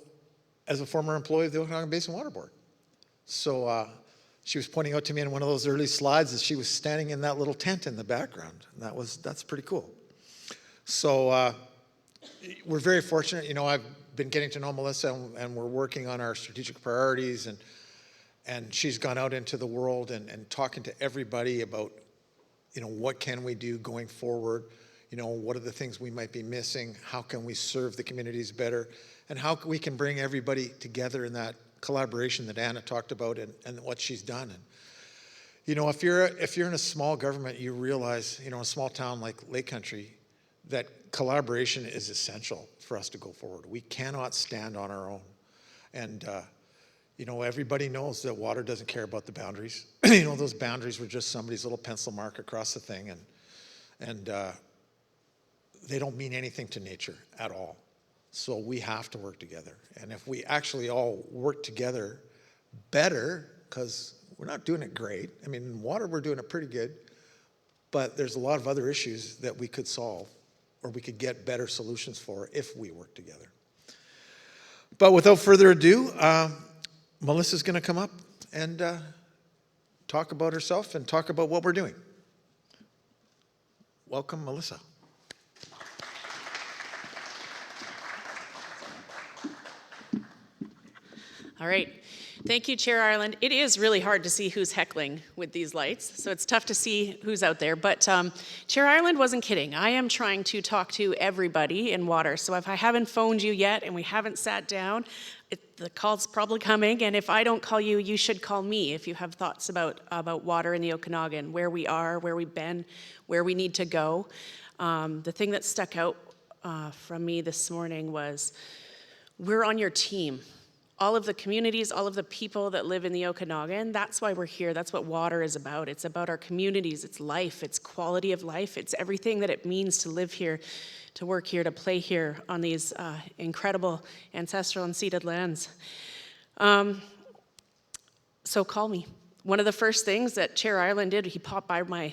as a former employee of the Okanagan Basin Water Board. So she was pointing out to me in one of those early slides that she was standing in that little tent in the background. And that's pretty cool. So we're very fortunate. I've been getting to know Melissa, and we're working on our strategic priorities, and she's gone out into the world and talking to everybody about, what can we do going forward? What are the things we might be missing? How can we serve the communities better? And how we can bring everybody together in that collaboration that Anna talked about and what she's done. And, if you're in a small government, you realize, a small town like Lake Country, that collaboration is essential for us to go forward. We cannot stand on our own. And, everybody knows that water doesn't care about the boundaries. Those boundaries were just somebody's little pencil mark across the thing, and they don't mean anything to nature at all. So we have to work together. And if we actually all work together better, because we're not doing it great. I mean, in water, we're doing it pretty good. But there's a lot of other issues that we could solve, or we could get better solutions for if we work together. But without further ado, Melissa's going to come up and talk about herself and talk about what we're doing. Welcome, Melissa. All right. Thank you, Chair Ireland. It is really hard to see who's heckling with these lights, so it's tough to see who's out there. But Chair Ireland wasn't kidding. I am trying to talk to everybody in water. So if I haven't phoned you yet and we haven't sat down, the call's probably coming. And if I don't call you, you should call me if you have thoughts about water in the Okanagan, where we are, where we've been, where we need to go. The thing that stuck out from me this morning was, we're on your team. All of the communities, all of the people that live in the Okanagan, that's why we're here. That's what water is about. It's about our communities. It's life. It's quality of life. It's everything that it means to live here, to work here, to play here on these incredible ancestral and ceded lands. So call me. One of the first things that Chair Ireland did, he popped by my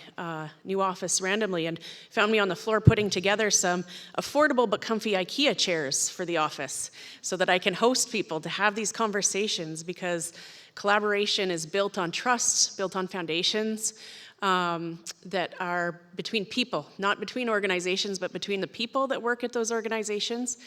new office randomly and found me on the floor putting together some affordable but comfy IKEA chairs for the office so that I can host people to have these conversations, because collaboration is built on trust, built on foundations that are between people, not between organizations, but between the people that work at those organizations.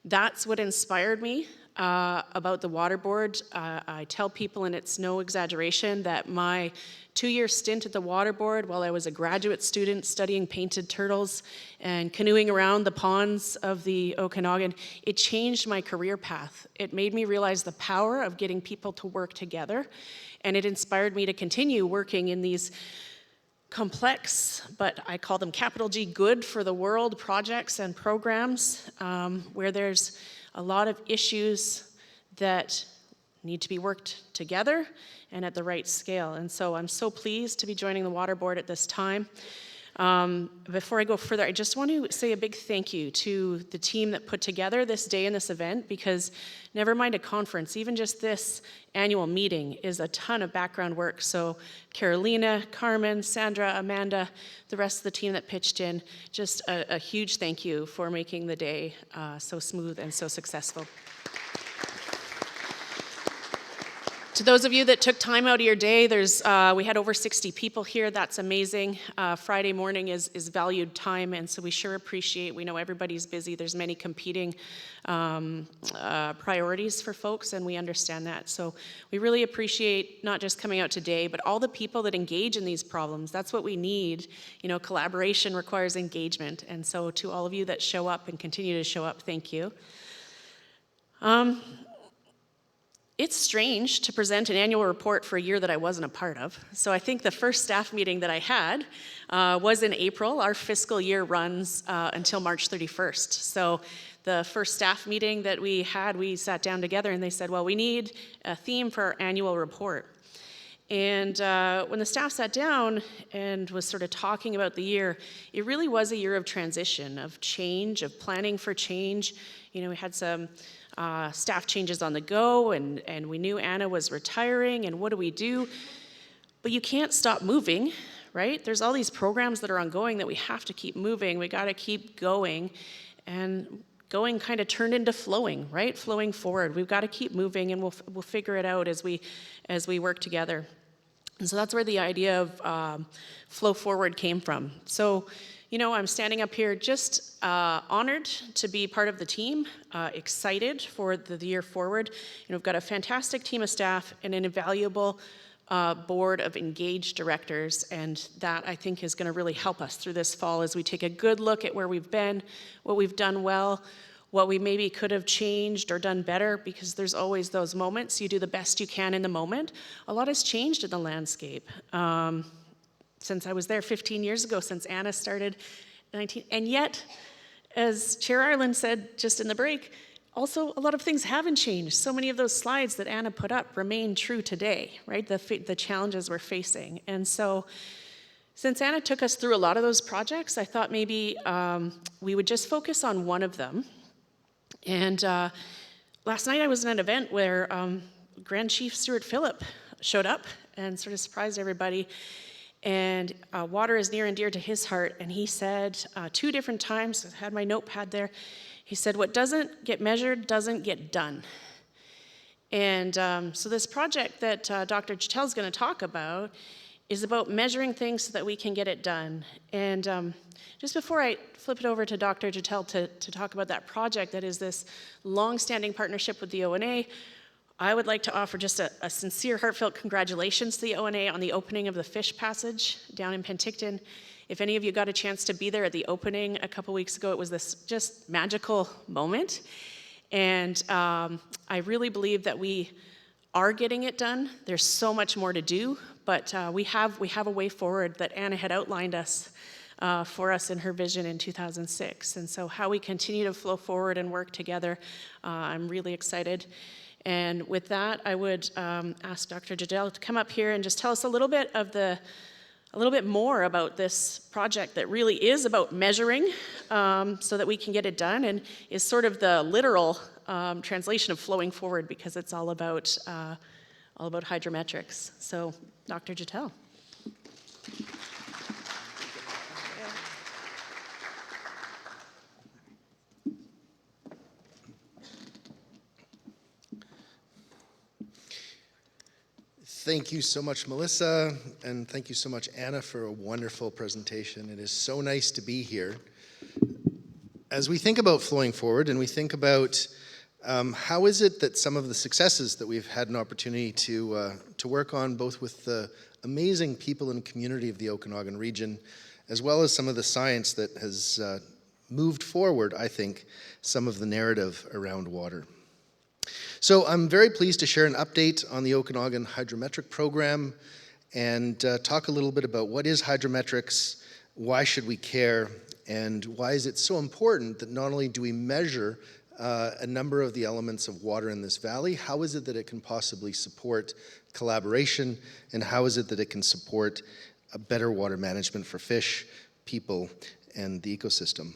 That's what inspired me about the Water Board. I tell people, and it's no exaggeration, that my 2-year stint at the Water Board, while I was a graduate student studying painted turtles and canoeing around the ponds of the Okanagan, it changed my career path. It made me realize the power of getting people to work together, and it inspired me to continue working in these complex, but I call them capital G, good for the world projects and programs where there's a lot of issues that need to be worked together and at the right scale. And so I'm so pleased to be joining the Water Board at this time. Before I go further, I just want to say a big thank you to the team that put together this day and this event, because never mind a conference, even just this annual meeting is a ton of background work. So Carolina, Carmen, Sandra, Amanda, the rest of the team that pitched in, just a huge thank you for making the day so smooth and so successful. To those of you that took time out of your day, we had over 60 people here. That's amazing. Friday morning is valued time, and so we sure appreciate. We know everybody's busy. There's many competing priorities for folks, and we understand that. So we really appreciate not just coming out today, but all the people that engage in these problems. That's what we need. Collaboration requires engagement, and so to all of you that show up and continue to show up, thank you. It's strange to present an annual report for a year that I wasn't a part of. So I think the first staff meeting that I had was in April. Our fiscal year runs until March 31st. So the first staff meeting that we had, we sat down together and they said, well, we need a theme for our annual report. And when the staff sat down and was sort of talking about the year, it really was a year of transition, of change, of planning for change. We had some staff changes on the go, and we knew Anna was retiring, and what do we do? But you can't stop moving, right? There's all these programs that are ongoing that we have to keep moving. We got to keep going, and going kind of turned into flowing, right? Flowing forward. We've got to keep moving, and we'll figure it out as we work together. And so that's where the idea of Flow Forward came from. So, I'm standing up here just honored to be part of the team, excited for the year forward. We've got a fantastic team of staff and an invaluable board of engaged directors, and that I think is going to really help us through this fall as we take a good look at where we've been, what we've done well, what we maybe could have changed or done better, because there's always those moments. You do the best you can in the moment. A lot has changed in the landscape since I was there 15 years ago, since Anna started 19, and yet, as Chair Ireland said just in the break, also, a lot of things haven't changed. So many of those slides that Anna put up remain true today, right? The challenges we're facing. And so, since Anna took us through a lot of those projects, I thought maybe we would just focus on one of them. And last night I was at an event where Grand Chief Stuart Phillip showed up and sort of surprised everybody. And water is near and dear to his heart. And he said 2 different times, I had my notepad there, he said, what doesn't get measured doesn't get done. And so this project that Dr. Jetel is going to talk about is about measuring things so that we can get it done. And just before I flip it over to Dr. Jetel to talk about that project that is this long-standing partnership with the ONA, I would like to offer just a sincere, heartfelt congratulations to the ONA on the opening of the fish passage down in Penticton. If any of you got a chance to be there at the opening a couple weeks ago, it was this just magical moment. And I really believe that we are getting it done. There's so much more to do, but we have a way forward that Anna had outlined for us in her vision in 2006. And so how we continue to flow forward and work together, I'm really excited. And with that, I would ask Dr. Jetel to come up here and just tell us a little bit more about this project that really is about measuring so that we can get it done, and is sort of the literal translation of flowing forward, because it's all about hydrometrics. So, Dr. Jetel. Thank you so much, Melissa, and thank you so much, Anna, for a wonderful presentation. It is so nice to be here. As we think about flowing forward, and we think about how is it that some of the successes that we've had an opportunity to work on, both with the amazing people and community of the Okanagan region, as well as some of the science that has moved forward, I think, some of the narrative around water. So I'm very pleased to share an update on the Okanagan Hydrometric Program and talk a little bit about what is hydrometrics, why should we care, and why is it so important that not only do we measure a number of the elements of water in this valley, how is it that it can possibly support collaboration, and how is it that it can support a better water management for fish, people, and the ecosystem.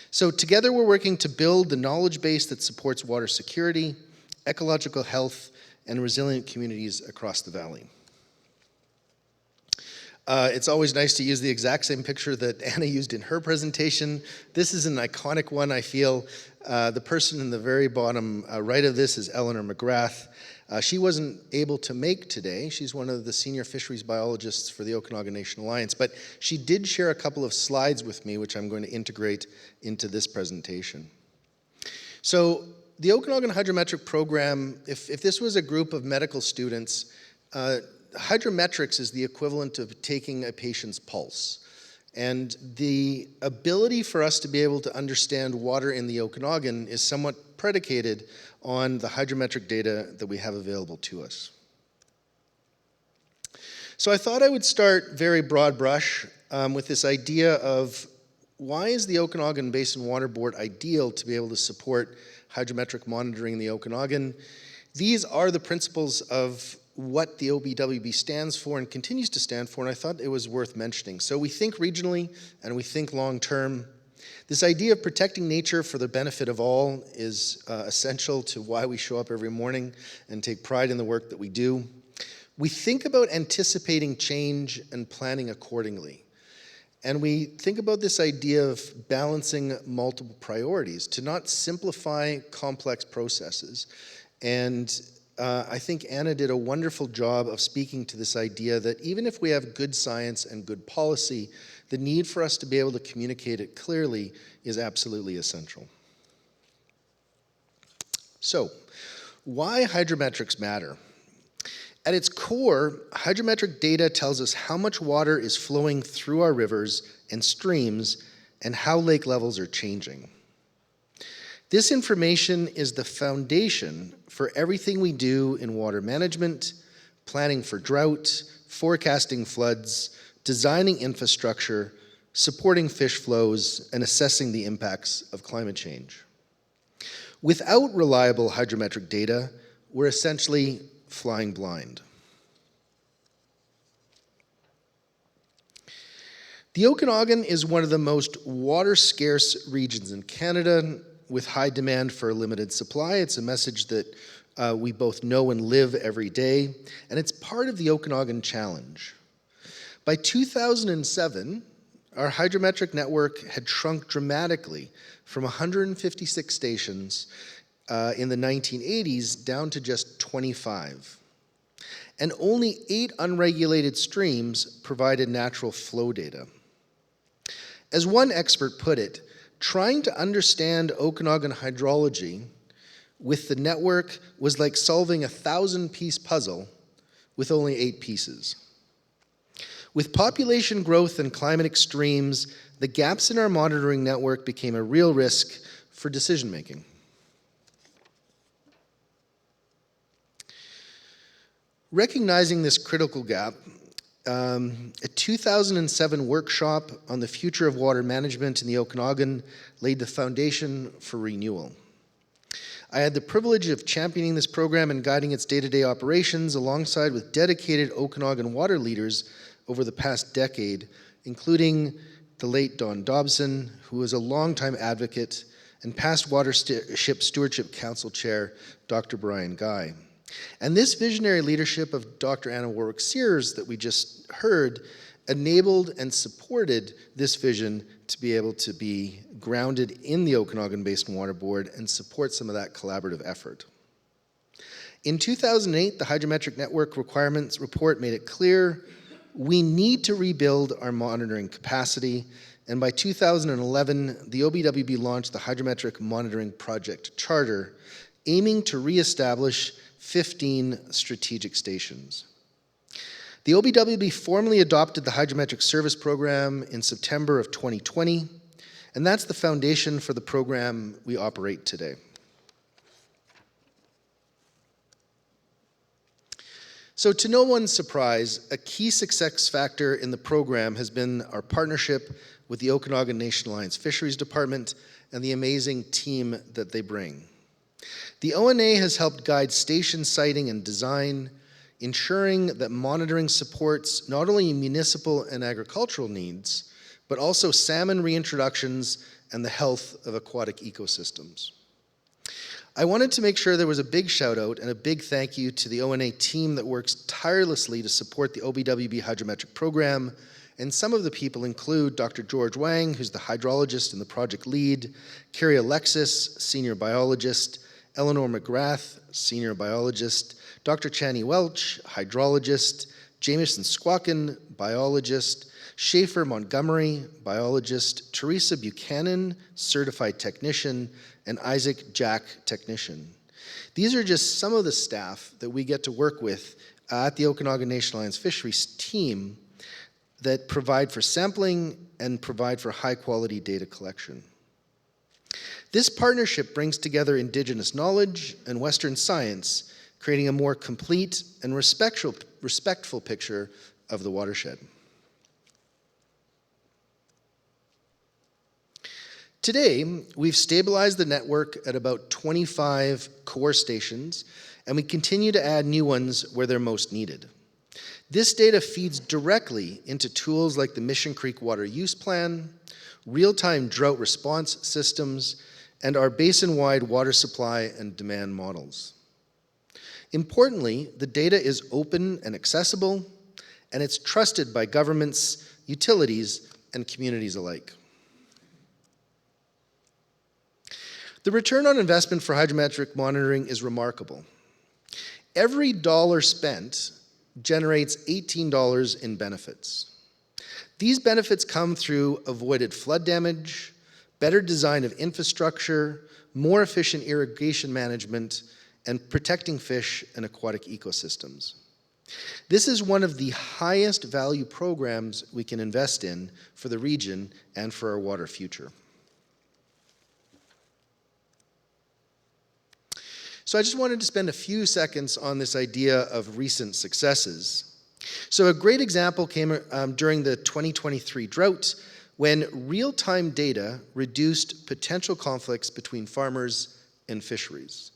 So together we're working to build the knowledge base that supports water security, ecological health, and resilient communities across the valley. It's always nice to use the exact same picture that Anna used in her presentation. This is an iconic one, I feel. The person in the very bottom right of this is Eleanor McGrath. She wasn't able to make today. She's one of the senior fisheries biologists for the Okanagan Nation Alliance, but she did share a couple of slides with me, which I'm going to integrate into this presentation. So the Okanagan Hydrometric Program, if this was a group of medical students, hydrometrics is the equivalent of taking a patient's pulse. And the ability for us to be able to understand water in the Okanagan is somewhat predicated on the hydrometric data that we have available to us. So I thought I would start very broad brush with this idea of why is the Okanagan Basin Water Board ideal to be able to support hydrometric monitoring in the Okanagan. These are the principles of what the OBWB stands for and continues to stand for, and I thought it was worth mentioning. So we think regionally and we think long-term. This idea of protecting nature for the benefit of all is essential to why we show up every morning and take pride in the work that we do. We think about anticipating change and planning accordingly. And we think about this idea of balancing multiple priorities to not simplify complex processes and I think Anna did a wonderful job of speaking to this idea that even if we have good science and good policy, the need for us to be able to communicate it clearly is absolutely essential. So, why hydrometrics matter? At its core, hydrometric data tells us how much water is flowing through our rivers and streams and how lake levels are changing. This information is the foundation for everything we do in water management, planning for drought, forecasting floods, designing infrastructure, supporting fish flows, and assessing the impacts of climate change. Without reliable hydrometric data, we're essentially flying blind. The Okanagan is one of the most water-scarce regions in Canada, with high demand for a limited supply. It's a message that we both know and live every day, and it's part of the Okanagan Challenge. By 2007, our hydrometric network had shrunk dramatically from 156 stations in the 1980s down to just 25. And only 8 unregulated streams provided natural flow data. As one expert put it, trying to understand Okanagan hydrology with the network was like solving a 1,000-piece puzzle with only 8 pieces. With population growth and climate extremes, the gaps in our monitoring network became a real risk for decision-making. Recognizing this critical gap, a 2007 workshop on the future of water management in the Okanagan laid the foundation for renewal. I had the privilege of championing this program and guiding its day-to-day operations alongside with dedicated Okanagan water leaders over the past decade, including the late Don Dobson, who was a longtime advocate, and past Watership Stewardship Council Chair, Dr. Brian Guy. And this visionary leadership of Dr. Anna Warwick-Sears that we just heard enabled and supported this vision to be able to be grounded in the Okanagan Basin Water Board and support some of that collaborative effort. In 2008, the Hydrometric Network Requirements Report made it clear we need to rebuild our monitoring capacity, and by 2011, the OBWB launched the Hydrometric Monitoring Project Charter, aiming to reestablish 15 strategic stations. The OBWB formally adopted the Hydrometric Service Program in September of 2020, and that's the foundation for the program we operate today. So to no one's surprise, a key success factor in the program has been our partnership with the Okanagan Nation Alliance Fisheries Department and the amazing team that they bring. The ONA has helped guide station siting and design, ensuring that monitoring supports not only municipal and agricultural needs, but also salmon reintroductions and the health of aquatic ecosystems. I wanted to make sure there was a big shout out and a big thank you to the ONA team that works tirelessly to support the OBWB hydrometric program, and some of the people include Dr. George Wang, who's the hydrologist and the project lead, Carrie Alexis, senior biologist, Eleanor McGrath, senior biologist, Dr. Chani Welch, hydrologist, Jameson Squawkin, biologist, Schaefer Montgomery, biologist, Teresa Buchanan, certified technician, and Isaac Jack, technician. These are just some of the staff that we get to work with at the Okanagan Nation Alliance Fisheries team that provide for sampling and provide for high quality data collection. This partnership brings together Indigenous knowledge and Western science, creating a more complete and respectful picture of the watershed. Today, we've stabilized the network at about 25 core stations, and we continue to add new ones where they're most needed. This data feeds directly into tools like the Mission Creek Water Use Plan, real-time drought response systems, and our basin-wide water supply and demand models. Importantly, the data is open and accessible, and it's trusted by governments, utilities, and communities alike. The return on investment for hydrometric monitoring is remarkable. Every dollar spent generates $18 in benefits. These benefits come through avoided flood damage, better design of infrastructure, more efficient irrigation management, and protecting fish and aquatic ecosystems. This is one of the highest value programs we can invest in for the region and for our water future. So I just wanted to spend a few seconds on this idea of recent successes. So a great example came during the 2023 drought, when real-time data reduced potential conflicts between farmers and fisheries.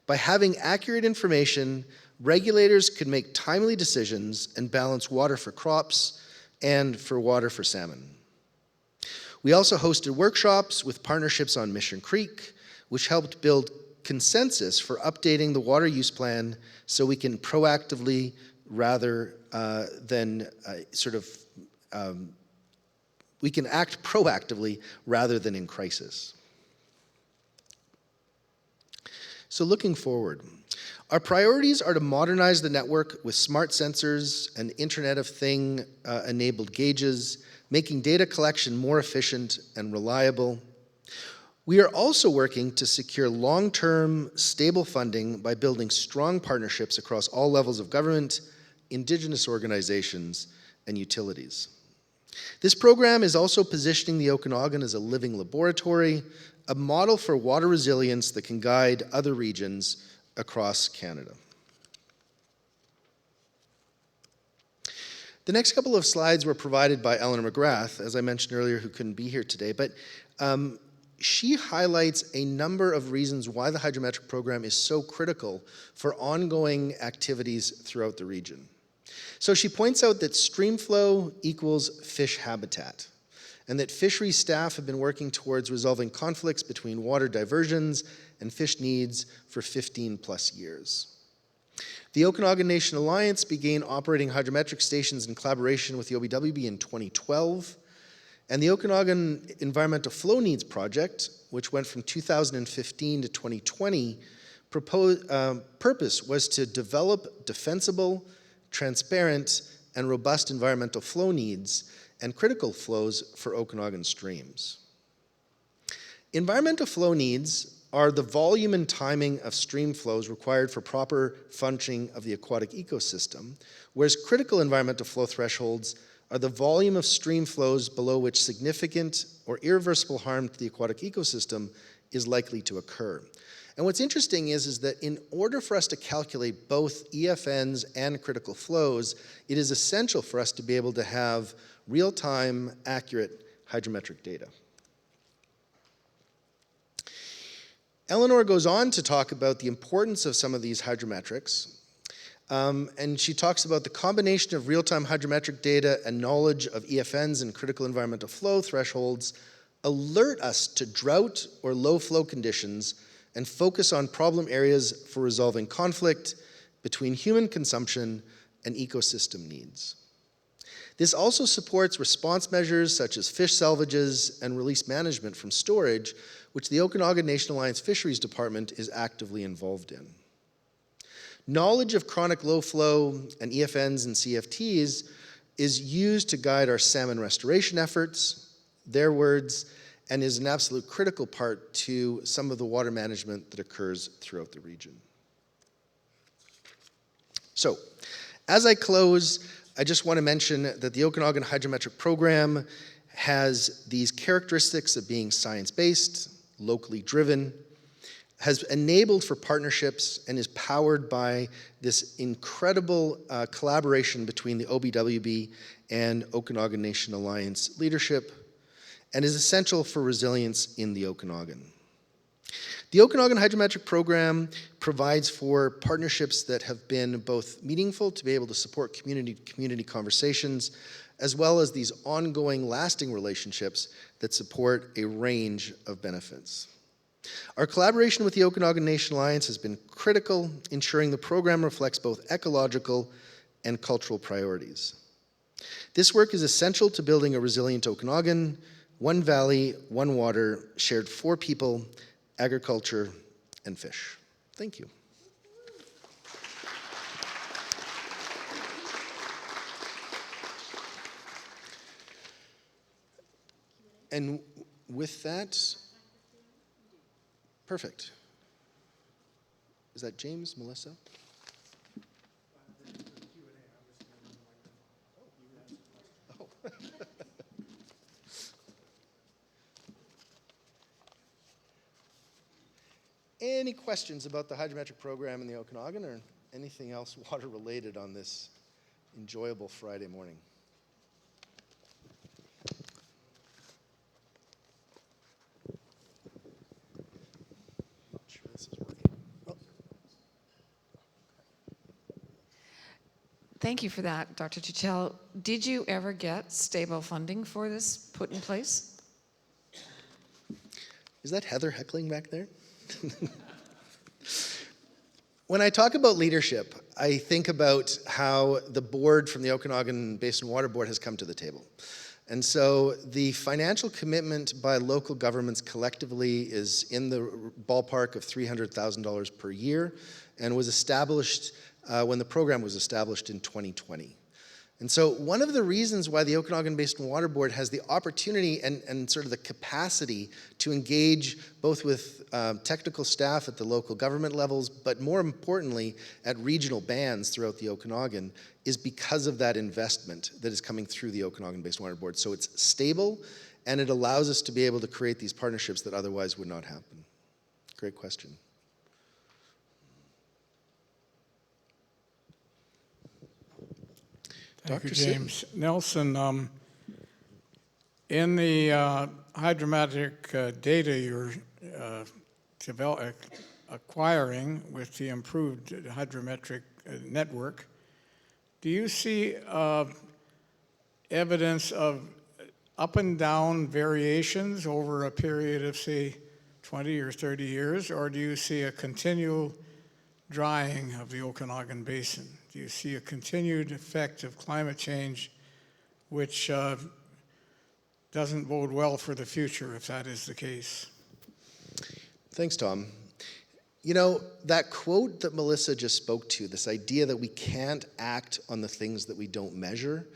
By having accurate information, regulators could make timely decisions and balance water for crops and for water for salmon. We also hosted workshops with partnerships on Mission Creek, which helped build consensus for updating the water use plan so we can proactively rather than we can act proactively rather than in crisis. So looking forward, our priorities are to modernize the network with smart sensors and Internet of Thing enabled gauges, making data collection more efficient and reliable. We are also working to secure long-term, stable funding by building strong partnerships across all levels of government, Indigenous organizations, and utilities. This program is also positioning the Okanagan as a living laboratory, a model for water resilience that can guide other regions across Canada. The next couple of slides were provided by Eleanor McGrath, as I mentioned earlier, who couldn't be here today, but she highlights a number of reasons why the hydrometric program is so critical for ongoing activities throughout the region. So she points out that stream flow equals fish habitat, and that fishery staff have been working towards resolving conflicts between water diversions and fish needs for 15 plus years. The Okanagan Nation Alliance began operating hydrometric stations in collaboration with the OBWB in 2012, and the Okanagan Environmental Flow Needs Project, which went from 2015 to 2020, purpose was to develop defensible, transparent, and robust environmental flow needs and critical flows for Okanagan streams. Environmental flow needs are the volume and timing of stream flows required for proper functioning of the aquatic ecosystem, whereas critical environmental flow thresholds are the volume of stream flows below which significant or irreversible harm to the aquatic ecosystem is likely to occur. And what's interesting is that in order for us to calculate both EFNs and critical flows, it is essential for us to be able to have real-time, accurate hydrometric data. Eleanor goes on to talk about the importance of some of these hydrometrics, and she talks about the combination of real-time hydrometric data and knowledge of EFNs and critical environmental flow thresholds alert us to drought or low flow conditions and focus on problem areas for resolving conflict between human consumption and ecosystem needs. This also supports response measures such as fish salvages and release management from storage, which the Okanagan Nation Alliance Fisheries Department is actively involved in. Knowledge of chronic low flow and EFNs and CFTs is used to guide our salmon restoration efforts, their words, and is an absolute critical part to some of the water management that occurs throughout the region. So, as I close, I just want to mention that the Okanagan Hydrometric Program has these characteristics of being science-based, locally driven, has enabled for partnerships, and is powered by this incredible collaboration between the OBWB and Okanagan Nation Alliance leadership, and is essential for resilience in the Okanagan. The Okanagan Hydrometric Program provides for partnerships that have been both meaningful to be able to support community conversations, as well as these ongoing lasting relationships that support a range of benefits. Our collaboration with the Okanagan Nation Alliance has been critical, ensuring the program reflects both ecological and cultural priorities. This work is essential to building a resilient Okanagan, one valley, one water, shared for people, agriculture, and fish. Thank you. And with that, perfect. Is that James, Melissa? Oh. Any questions about the hydrometric program in the Okanagan or anything else water related on this enjoyable Friday morning? Not sure this is working. Oh. Thank you for that, Dr. Tuchel. Did you ever get stable funding for this put in place? Is that Heather heckling back there? When I talk about leadership, I think about how the board from the Okanagan Basin Water Board has come to the table. And so the financial commitment by local governments collectively is in the ballpark of $300,000 per year and was established when the program was established in 2020. And so one of the reasons why the Okanagan Basin Water Board has the opportunity and sort of the capacity to engage both with technical staff at the local government levels, but more importantly at regional bands throughout the Okanagan, is because of that investment that is coming through the Okanagan Basin Water Board. So it's stable, and it allows us to be able to create these partnerships that otherwise would not happen. Great question. Thank you, Dr. Sim. James. Nelson, in the hydrometric data you're acquiring with the improved hydrometric network, do you see evidence of up and down variations over a period of, say, 20 or 30 years, or do you see a continual drying of the Okanagan Basin? Do you see a continued effect of climate change which doesn't bode well for the future if that is the case? Thanks, Tom. You know, that quote that Melissa just spoke to, this idea that we can't act on the things that we don't measure,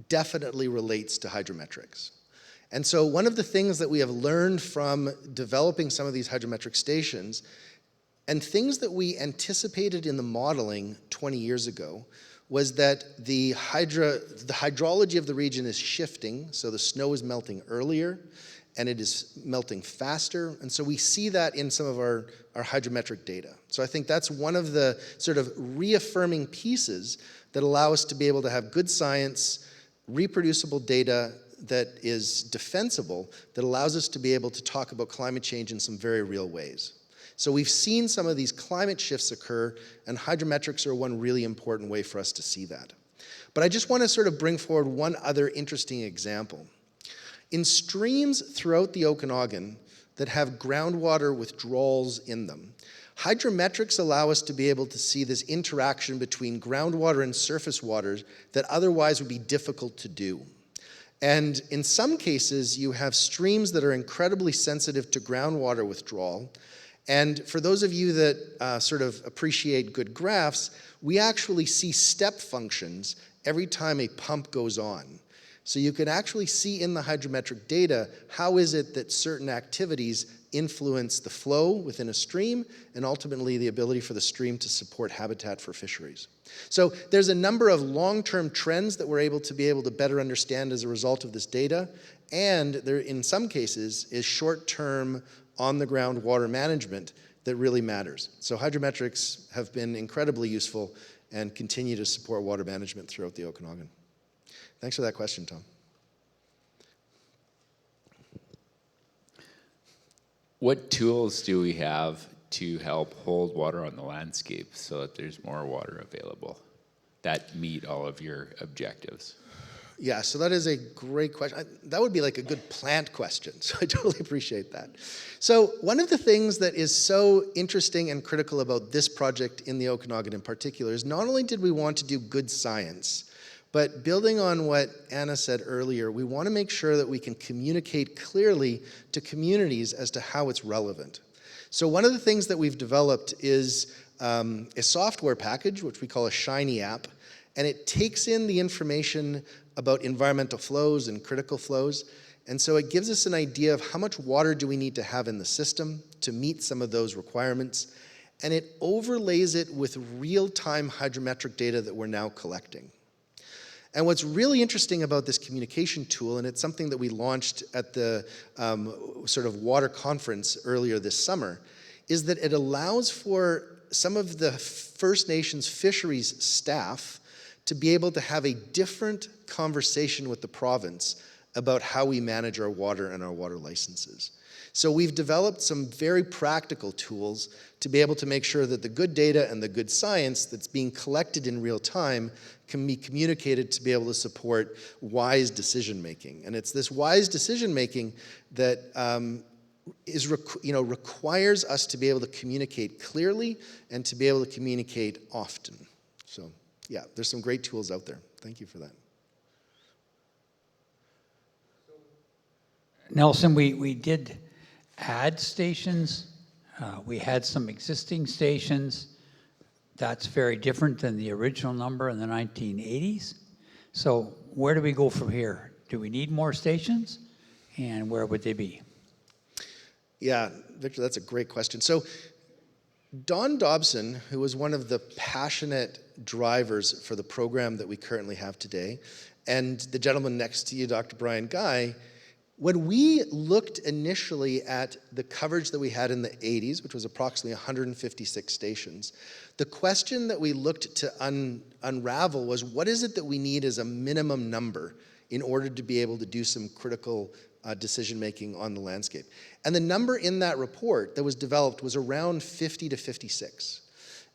definitely relates to hydrometrics. And so one of the things that we have learned from developing some of these hydrometric stations, and things that we anticipated in the modeling 20 years ago, was that the hydrology of the region is shifting, so the snow is melting earlier, and it is melting faster, and so we see that in some of our hydrometric data. So I think that's one of the sort of reaffirming pieces that allow us to be able to have good science, reproducible data that is defensible, that allows us to be able to talk about climate change in some very real ways. So we've seen some of these climate shifts occur, and hydrometrics are one really important way for us to see that. But I just want to sort of bring forward one other interesting example. In streams throughout the Okanagan that have groundwater withdrawals in them, hydrometrics allow us to be able to see this interaction between groundwater and surface waters that otherwise would be difficult to do. And in some cases, you have streams that are incredibly sensitive to groundwater withdrawal. And for those of you that sort of appreciate good graphs, we actually see step functions every time a pump goes on. So you can actually see in the hydrometric data, how is it that certain activities influence the flow within a stream and ultimately the ability for the stream to support habitat for fisheries. So there's a number of long-term trends that we're able to better understand as a result of this data, and there, in some cases, is short-term on-the-ground water management that really matters. So hydrometrics have been incredibly useful and continue to support water management throughout the Okanagan. Thanks for that question, Tom. What tools do we have to help hold water on the landscape so that there's more water available that meet all of your objectives? Yeah, so that is a great question. That would be like a good plant question, so I totally appreciate that. So one of the things that is so interesting and critical about this project in the Okanagan in particular is not only did we want to do good science, but building on what Anna said earlier, we want to make sure that we can communicate clearly to communities as to how it's relevant. So one of the things that we've developed is a software package, which we call a Shiny app, and it takes in the information about environmental flows and critical flows, And so it gives us an idea of how much water do we need to have in the system to meet some of those requirements. And it overlays it with real-time hydrometric data that we're now collecting. And what's really interesting about this communication tool, and it's something that we launched at the sort of water conference earlier this summer, is that it allows for some of the First Nations fisheries staff to be able to have a different conversation with the province about how we manage our water and our water licenses. So we've developed some very practical tools to be able to make sure that the good data and the good science that's being collected in real time can be communicated to be able to support wise decision making. And it's this wise decision making that requires us to be able to communicate clearly and to be able to communicate often. So yeah, there's some great tools out there. Thank you for that. Nelson, we did add stations. We had some existing stations. That's very different than the original number in the 1980s. So where do we go from here? Do we need more stations? And where would they be? Yeah, Victor, that's a great question. So Don Dobson, who was one of the passionate drivers for the program that we currently have today, and the gentleman next to you, Dr. Brian Guy, when we looked initially at the coverage that we had in the 80s, which was approximately 156 stations, the question that we looked to unravel was, what is it that we need as a minimum number in order to be able to do some critical decision-making on the landscape? And the number in that report that was developed was around 50 to 56.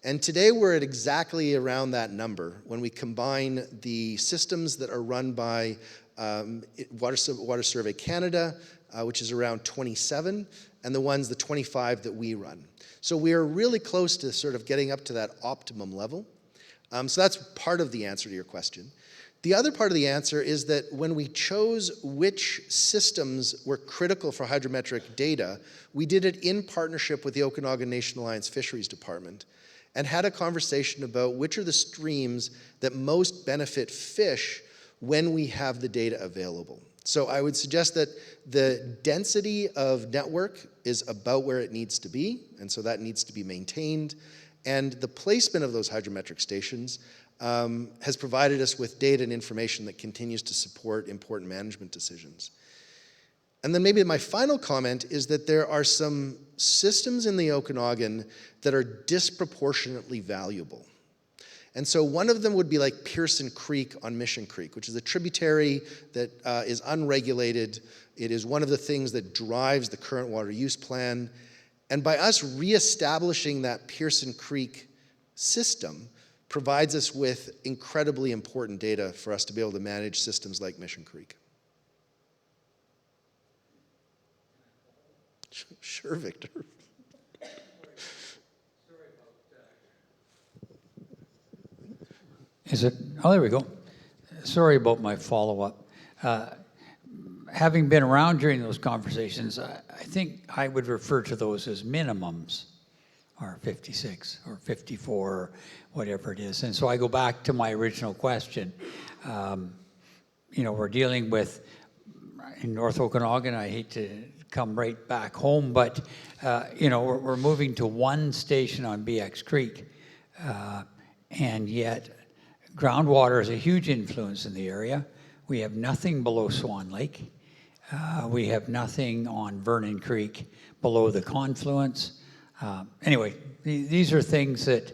And today we're at exactly around that number when we combine the systems that are run by Water Survey Canada, which is around 27, and the 25 that we run. So we are really close to sort of getting up to that optimum level. So that's part of the answer to your question. The other part of the answer is that when we chose which systems were critical for hydrometric data, we did it in partnership with the Okanagan Nation Alliance Fisheries Department and had a conversation about which are the streams that most benefit fish when we have the data available. So I would suggest that the density of network is about where it needs to be, and so that needs to be maintained. And the placement of those hydrometric stations has provided us with data and information that continues to support important management decisions. And then maybe my final comment is that there are some systems in the Okanagan that are disproportionately valuable. And so one of them would be like Pearson Creek on Mission Creek, which is a tributary that is unregulated. It is one of the things that drives the current water use plan. And by us reestablishing that Pearson Creek system provides us with incredibly important data for us to be able to manage systems like Mission Creek. Sure, Victor. Is it? Oh, there we go. Sorry about my follow-up. Having been around during those conversations, I think I would refer to those as minimums, or 56, or 54, or whatever it is. And so I go back to my original question. We're dealing with, in North Okanagan, I hate to come right back home, but, we're moving to one station on BX Creek, and yet groundwater is a huge influence in the area. We have nothing below Swan Lake. We have nothing on Vernon Creek below the confluence. Anyway, these are things that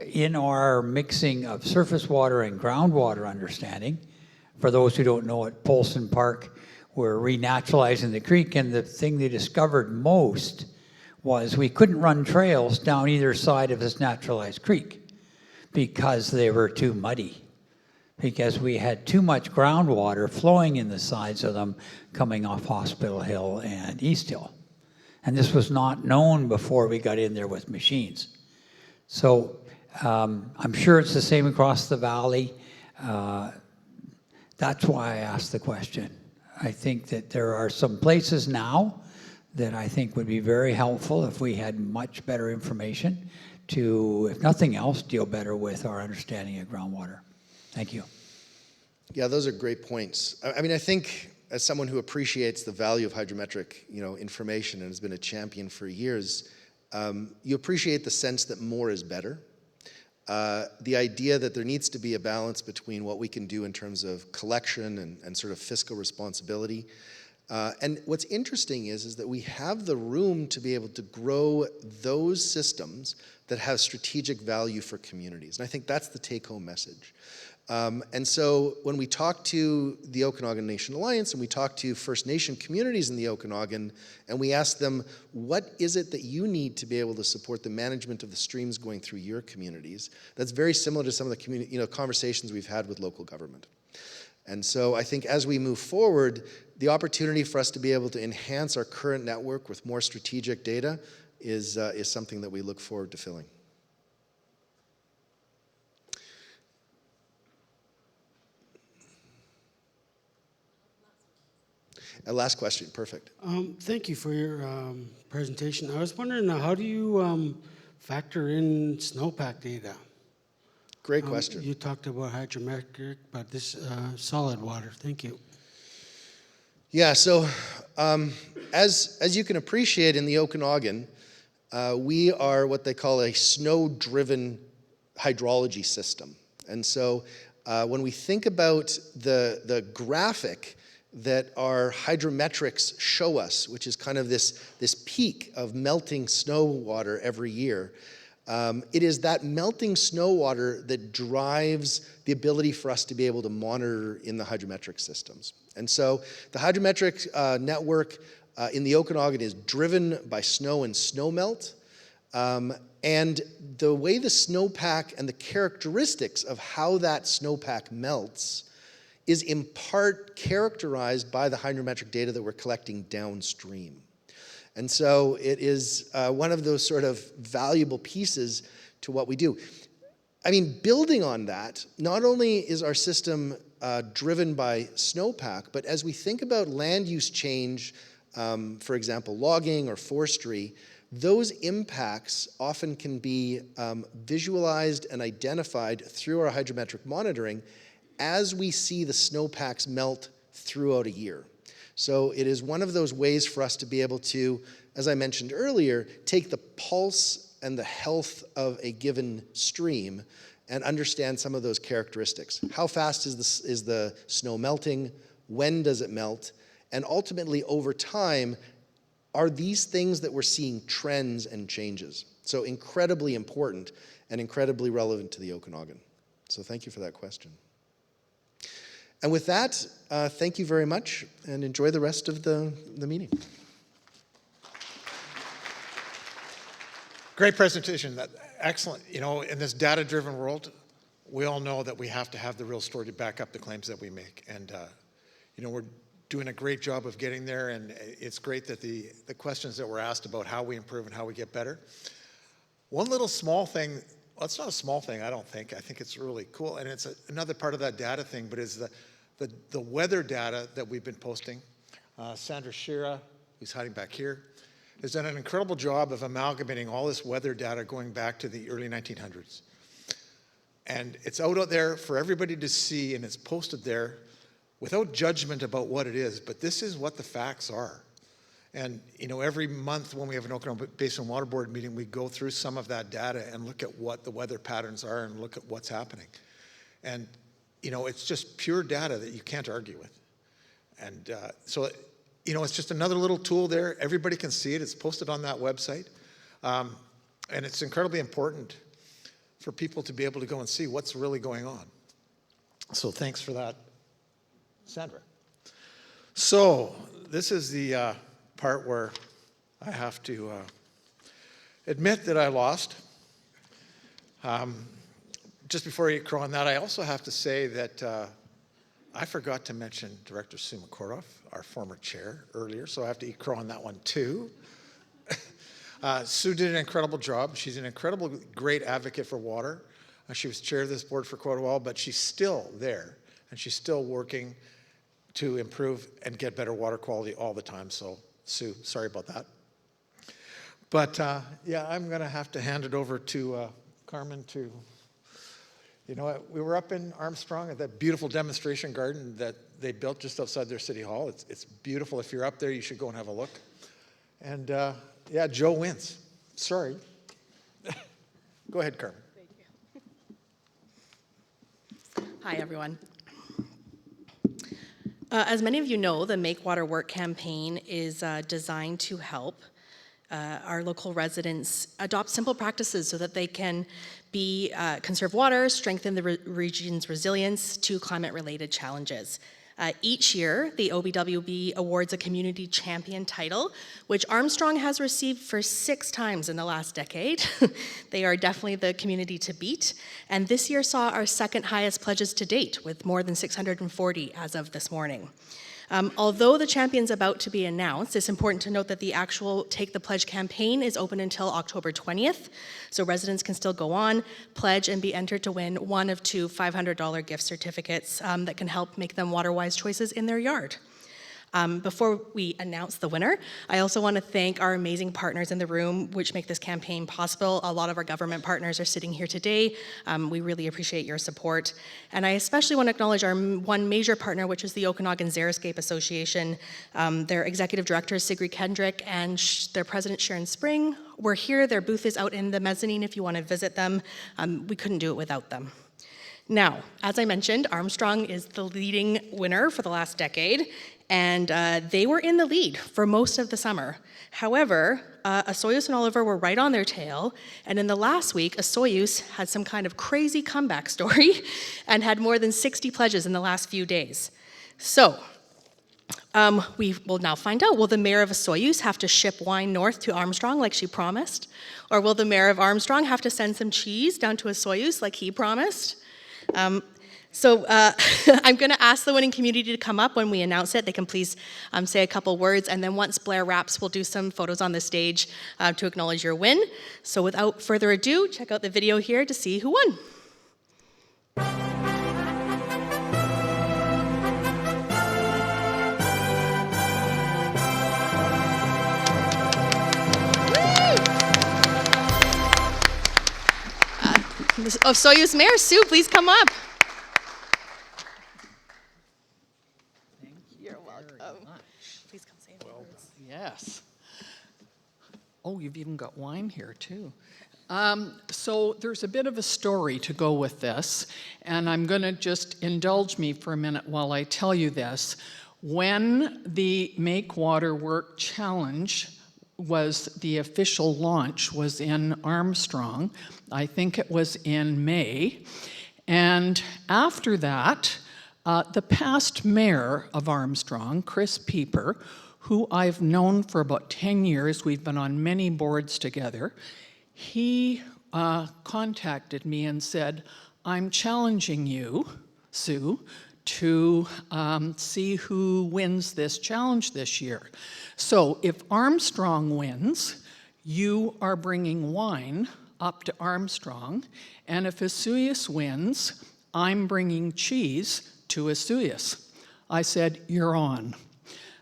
in our mixing of surface water and groundwater understanding, for those who don't know, at Polson Park, we're renaturalizing the creek, and the thing they discovered most was we couldn't run trails down either side of this naturalized creek because they were too muddy, because we had too much groundwater flowing in the sides of them coming off Hospital Hill and East Hill. And this was not known before we got in there with machines. So I'm sure it's the same across the valley. That's why I asked the question. I think that there are some places now that I think would be very helpful if we had much better information to, if nothing else, deal better with our understanding of groundwater. Thank you. Yeah, those are great points. I mean, I think as someone who appreciates the value of hydrometric, information and has been a champion for years, you appreciate the sense that more is better. The idea that there needs to be a balance between what we can do in terms of collection and sort of fiscal responsibility. And what's interesting is that we have the room to be able to grow those systems that have strategic value for communities. And I think that's the take-home message. And so when we talk to the Okanagan Nation Alliance and we talk to First Nation communities in the Okanagan, and we ask them, what is it that you need to be able to support the management of the streams going through your communities? That's very similar to some of the conversations we've had with local government. And so I think as we move forward, the opportunity for us to be able to enhance our current network with more strategic data is something that we look forward to filling. Last question, perfect. Thank you for your presentation. I was wondering, how do you factor in snowpack data? Great question. You talked about hydrometric, but this solid water. Thank you. Yeah, so as you can appreciate in the Okanagan, we are what they call a snow-driven hydrology system. And so when we think about the graphic that our hydrometrics show us, which is kind of this peak of melting snow water every year, it is that melting snow water that drives the ability for us to be able to monitor in the hydrometric systems. And so the hydrometric network in the Okanagan is driven by snow and snowmelt. And the way the snowpack and the characteristics of how that snowpack melts is in part characterized by the hydrometric data that we're collecting downstream. And so it is one of those sort of valuable pieces to what we do. I mean, building on that, not only is our system driven by snowpack, but as we think about land use change, for example, logging or forestry, those impacts often can be visualized and identified through our hydrometric monitoring as we see the snowpacks melt throughout a year. So it is one of those ways for us to be able to, as I mentioned earlier, take the pulse and the health of a given stream and understand some of those characteristics. How fast is the snow melting? When does it melt? And ultimately, over time, are these things that we're seeing trends and changes? So incredibly important and incredibly relevant to the Okanagan. So thank you for that question. And with that, thank you very much and enjoy the rest of the meeting. Great presentation. Excellent. In this data-driven world, we all know that we have to have the real story to back up the claims that we make. And, we're doing a great job of getting there, and it's great that the questions that were asked about how we improve and how we get better. One little small thing, well, it's not a small thing, I don't think. I think it's really cool, and it's another part of that data thing, but is the weather data that we've been posting. Sandra Shira, who's hiding back here, has done an incredible job of amalgamating all this weather data going back to the early 1900s. And it's out there for everybody to see, and it's posted there without judgment about what it is, but this is what the facts are. And every month when we have an Okanagan Basin Water Board meeting, we go through some of that data and look at what the weather patterns are and look at what's happening. And it's just pure data that you can't argue with. And so it's just another little tool there. Everybody can see it. It's posted on that website. And it's incredibly important for people to be able to go and see what's really going on. So thanks for that, Sandra. So this is the part where I have to admit that I lost. Just before I crow on that, I also have to say that I forgot to mention Director Sue McCorduff, our former chair, earlier, so I have to eat crow on that one too. Sue did an incredible job. She's an incredible, great advocate for water. She was chair of this board for quite a while, but she's still there, and she's still working to improve and get better water quality all the time. So, Sue, sorry about that. But yeah, I'm going to have to hand it over to Carmen to You know what? We were up in Armstrong at that beautiful demonstration garden that they built just outside their city hall. It's beautiful. If you're up there, you should go and have a look. And yeah, Joe wins. Sorry. Go ahead, Carmen. Hi, everyone. As many of you know, the Make Water Work campaign is designed to help our local residents adopt simple practices so that they can conserve water, strengthen the region's resilience to climate-related challenges. Each year, the OBWB awards a community champion title, which Armstrong has received for 6 times in the last decade. They are definitely the community to beat. And this year saw our second highest pledges to date, with more than 640 as of this morning. Although the champion's about to be announced, it's important to note that the actual Take the Pledge campaign is open until October 20th, so residents can still go on, pledge, and be entered to win one of 2 $500 gift certificates that can help make them water-wise choices in their yard. Before we announce the winner, I also want to thank our amazing partners in the room which make this campaign possible. A lot of our government partners are sitting here today. We really appreciate your support. And I especially want to acknowledge our one major partner, which is the Okanagan Xeriscape Association. Their executive director, Sigrid Kendrick, and their president, Sharon Spring, were here. Their booth is out in the mezzanine if you want to visit them. We couldn't do it without them. Now, as I mentioned, Armstrong is the leading winner for the last decade, and they were in the lead for most of the summer. However, Osoyoos and Oliver were right on their tail, and in the last week, Osoyoos had some kind of crazy comeback story and had more than 60 pledges in the last few days. So, we will now find out, will the mayor of Osoyoos have to ship wine north to Armstrong like she promised? Or will the mayor of Armstrong have to send some cheese down to Osoyoos like he promised? I'm going to ask the winning community to come up when we announce it. They can please say a couple words, and then once Blair wraps, we'll do some photos on the stage to acknowledge your win. So without further ado, check out the video here to see who won. Osoyoos Mayor Sue, please come up. You're welcome. Please come say a few words. Yes. Oh, you've even got wine here too. So there's a bit of a story to go with this, and I'm going to just indulge me for a minute while I tell you this. When the Make Water Work Challenge was the official launch was in Armstrong, I think it was in May, and after that, the past mayor of Armstrong, Chris Pieper, who I've known for about 10 years, we've been on many boards together, he contacted me and said, I'm challenging you, Sue, to see who wins this challenge this year. So if Armstrong wins, you are bringing wine up to Armstrong, and if Osoyoos wins, I'm bringing cheese to Osoyoos. I said, you're on.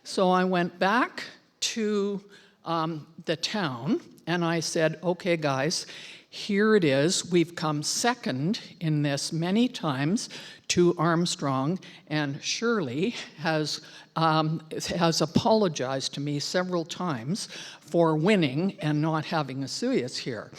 So I went back to the town, and I said, okay, guys, here it is. We've come second in this many times to Armstrong, and Shirley has apologized to me several times for winning and not having Osoyoos here.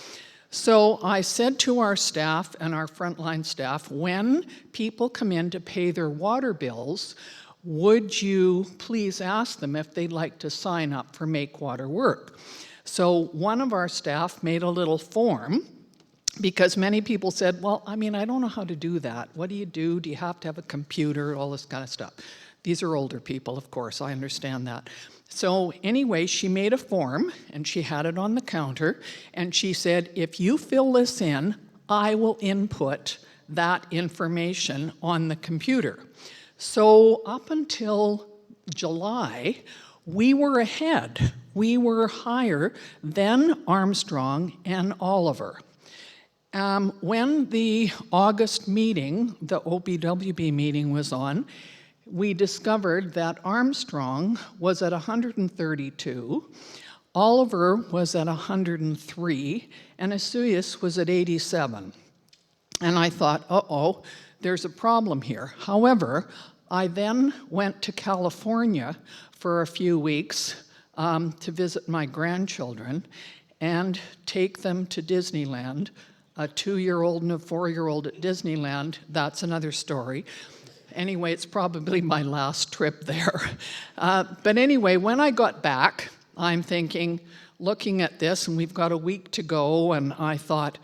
So I said to our staff and our frontline staff, when people come in to pay their water bills, would you please ask them if they'd like to sign up for Make Water Work? So one of our staff made a little form, because many people said, well, I mean, I don't know how to do that. What do you do? Do you have to have a computer? All this kind of stuff. These are older people, of course, I understand that. So anyway, she made a form, and she had it on the counter, and she said, if you fill this in, I will input that information on the computer. So up until July, we were ahead. We were higher than Armstrong and Oliver. When the August meeting, the OBWB meeting was on, we discovered that Armstrong was at 132, Oliver was at 103, and Osoyoos was at 87. And I thought, uh-oh, there's a problem here. However, I then went to California for a few weeks to visit my grandchildren and take them to Disneyland. A 2-year-old and a 4-year-old at Disneyland, that's another story. Anyway, it's probably my last trip there. But anyway, when I got back, I'm thinking, looking at this, and we've got a week to go, and I thought,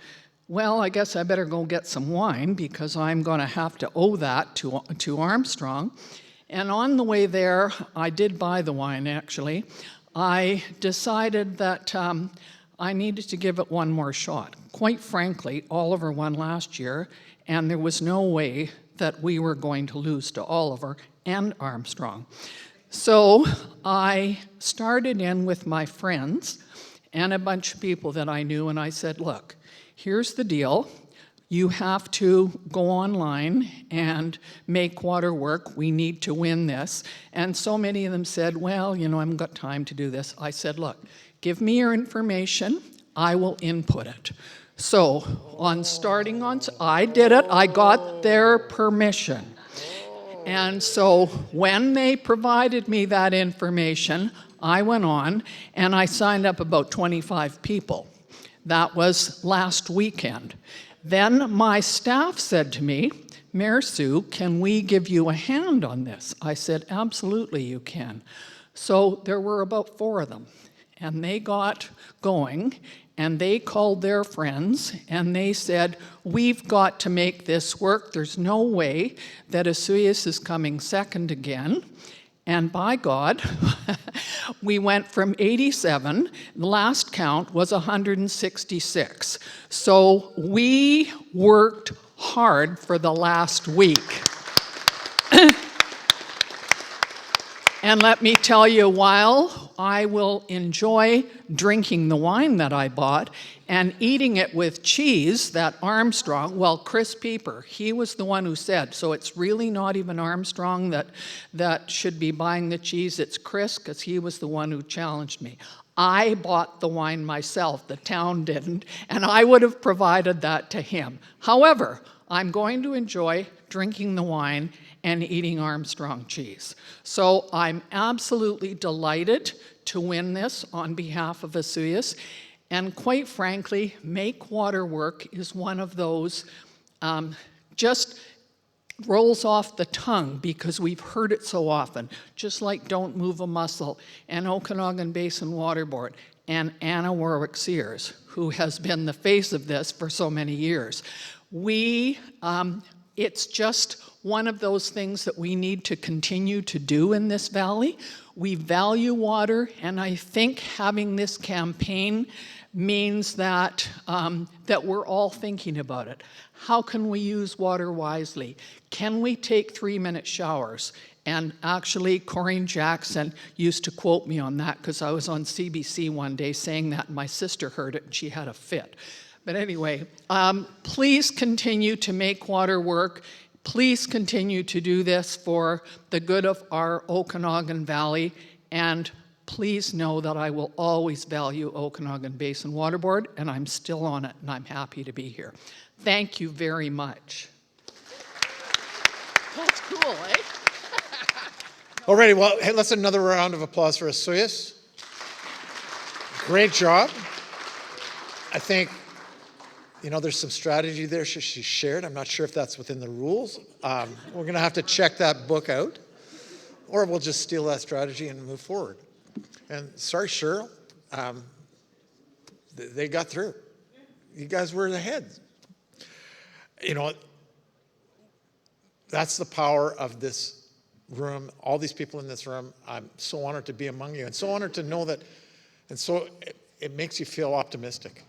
well, I guess I better go get some wine because I'm going to have to owe that to Armstrong. And on the way there, I did buy the wine, actually. I decided that I needed to give it one more shot. Quite frankly, Oliver won last year, and there was no way that we were going to lose to Oliver and Armstrong. So I started in with my friends and a bunch of people that I knew, and I said, look, here's the deal. You have to go online and make water work. We need to win this. And so many of them said, well, you know, I haven't got time to do this. I said, look, give me your information. I will input it. So I did it. I got their permission. And so when they provided me that information, I went on and I signed up about 25 people. That was last weekend. Then my staff said to me, Mayor Sue, can we give you a hand on this? I said, absolutely you can. So there were about 4 of them, and they got going, and they called their friends, and they said, we've got to make this work. There's no way that Osoyoos is coming second again. And by God, we went from 87, the last count was 166. So we worked hard for the last week. And let me tell you, while I will enjoy drinking the wine that I bought and eating it with cheese that Armstrong, well, Chris Pieper, he was the one who said, so it's really not even Armstrong that should be buying the cheese, it's Chris, because he was the one who challenged me. I bought the wine myself, the town didn't, and I would have provided that to him. However, I'm going to enjoy drinking the wine and eating Armstrong cheese. So I'm absolutely delighted to win this on behalf of Osoyoos. And quite frankly, Make Water Work is one of those just rolls off the tongue because we've heard it so often, just like Don't Move a Muscle and Okanagan Basin Water Board and Anna Warwick-Sears, who has been the face of this for so many years. It's just one of those things that we need to continue to do in this valley. We value water, and I think having this campaign means that, that we're all thinking about it. How can we use water wisely? Can we take 3-minute showers? And actually, Corinne Jackson used to quote me on that because I was on CBC one day saying that, and my sister heard it and she had a fit. But anyway, please continue to make water work. Please continue to do this for the good of our Okanagan Valley. And please know that I will always value Okanagan Basin Water Board, and I'm still on it, and I'm happy to be here. Thank you very much. That's cool, eh? Alrighty, well, hey, let's another round of applause for Osoyoos. Great job. I think, you know, there's some strategy there she shared. I'm not sure if that's within the rules. We're going to have to check that book out, or we'll just steal that strategy and move forward. And sorry, Cheryl, they got through. You guys were ahead. You know, that's the power of this room, all these people in this room. I'm so honored to be among you and so honored to know that, and so it makes you feel optimistic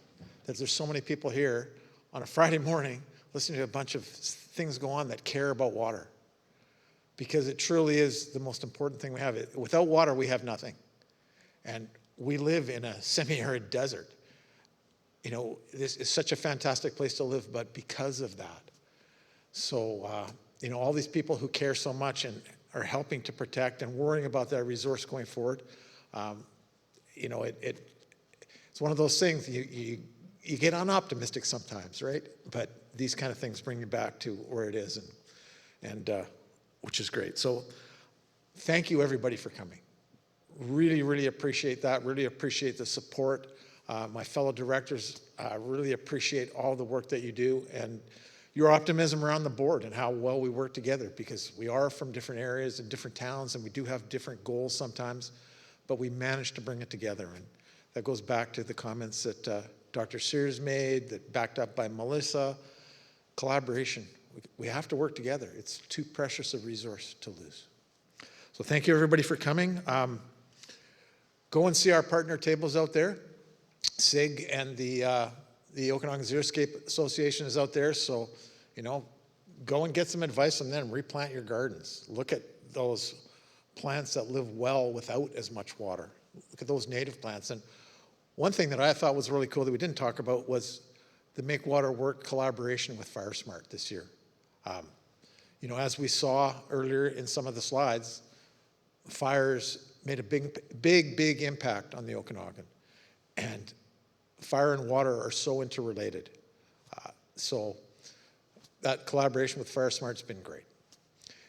that there's so many people here on a Friday morning listening to a bunch of things go on that care about water. Because it truly is the most important thing we have. Without water, we have nothing. And we live in a semi-arid desert. You know, this is such a fantastic place to live, but because of that. So, you know, all these people who care so much and are helping to protect and worrying about that resource going forward, you know, it's one of those things, you you get unoptimistic sometimes, right? But these kind of things bring you back to where it is, and which is great. So thank you, everybody, for coming. Really, really appreciate that. Really appreciate the support. My fellow directors, really appreciate all the work that you do and your optimism around the board and how well we work together, because we are from different areas and different towns, and we do have different goals sometimes, but we managed to bring it together. And that goes back to the comments that Dr. Sears made, that backed up by Melissa. Collaboration. We have to work together. It's too precious a resource to lose. So thank you, everybody, for coming. Go and see our partner tables out there. SIG and the Okanagan Xeriscape Association is out there. So, go and get some advice from them. Replant your gardens. Look at those plants that live well without as much water. Look at those native plants. And one thing that I thought was really cool that we didn't talk about was the Make Water Work collaboration with FireSmart this year. As we saw earlier in some of the slides, fires made a big impact on the Okanagan. And fire and water are so interrelated. So that collaboration with FireSmart's been great.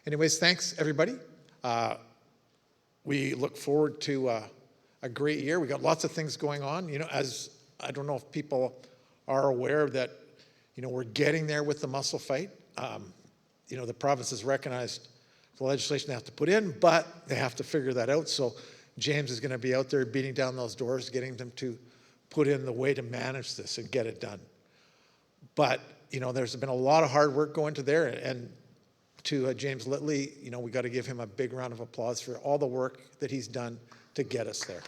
Anyways, thanks, everybody. We look forward to a great year. We got lots of things going on. As I don't know if people are aware that, we're getting there with the mussel fight. The province has recognized the legislation they have to put in, but they have to figure that out. So James is going to be out there beating down those doors, getting them to put in the way to manage this and get it done. But, there's been a lot of hard work going to there, and to James Litley, we got to give him a big round of applause for all the work that he's done to get us there.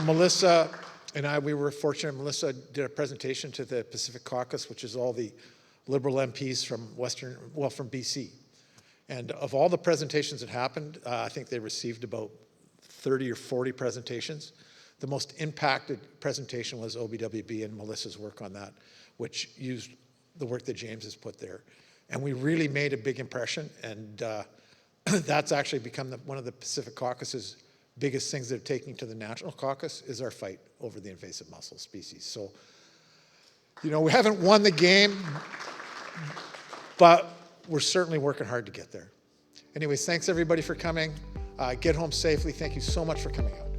Melissa and I, we were fortunate. Melissa did a presentation to the Pacific Caucus, which is all the Liberal MPs from from BC. And of all the presentations that happened, I think they received about 30 or 40 presentations. The most impacted presentation was OBWB and Melissa's work on that, which used the work that James has put there. And we really made a big impression, and that's actually become one of the Pacific Caucus's biggest things they're taking to the National Caucus is our fight over the invasive mussel species. So, we haven't won the game, but we're certainly working hard to get there. Anyways, thanks everybody for coming. Get home safely. Thank you so much for coming out.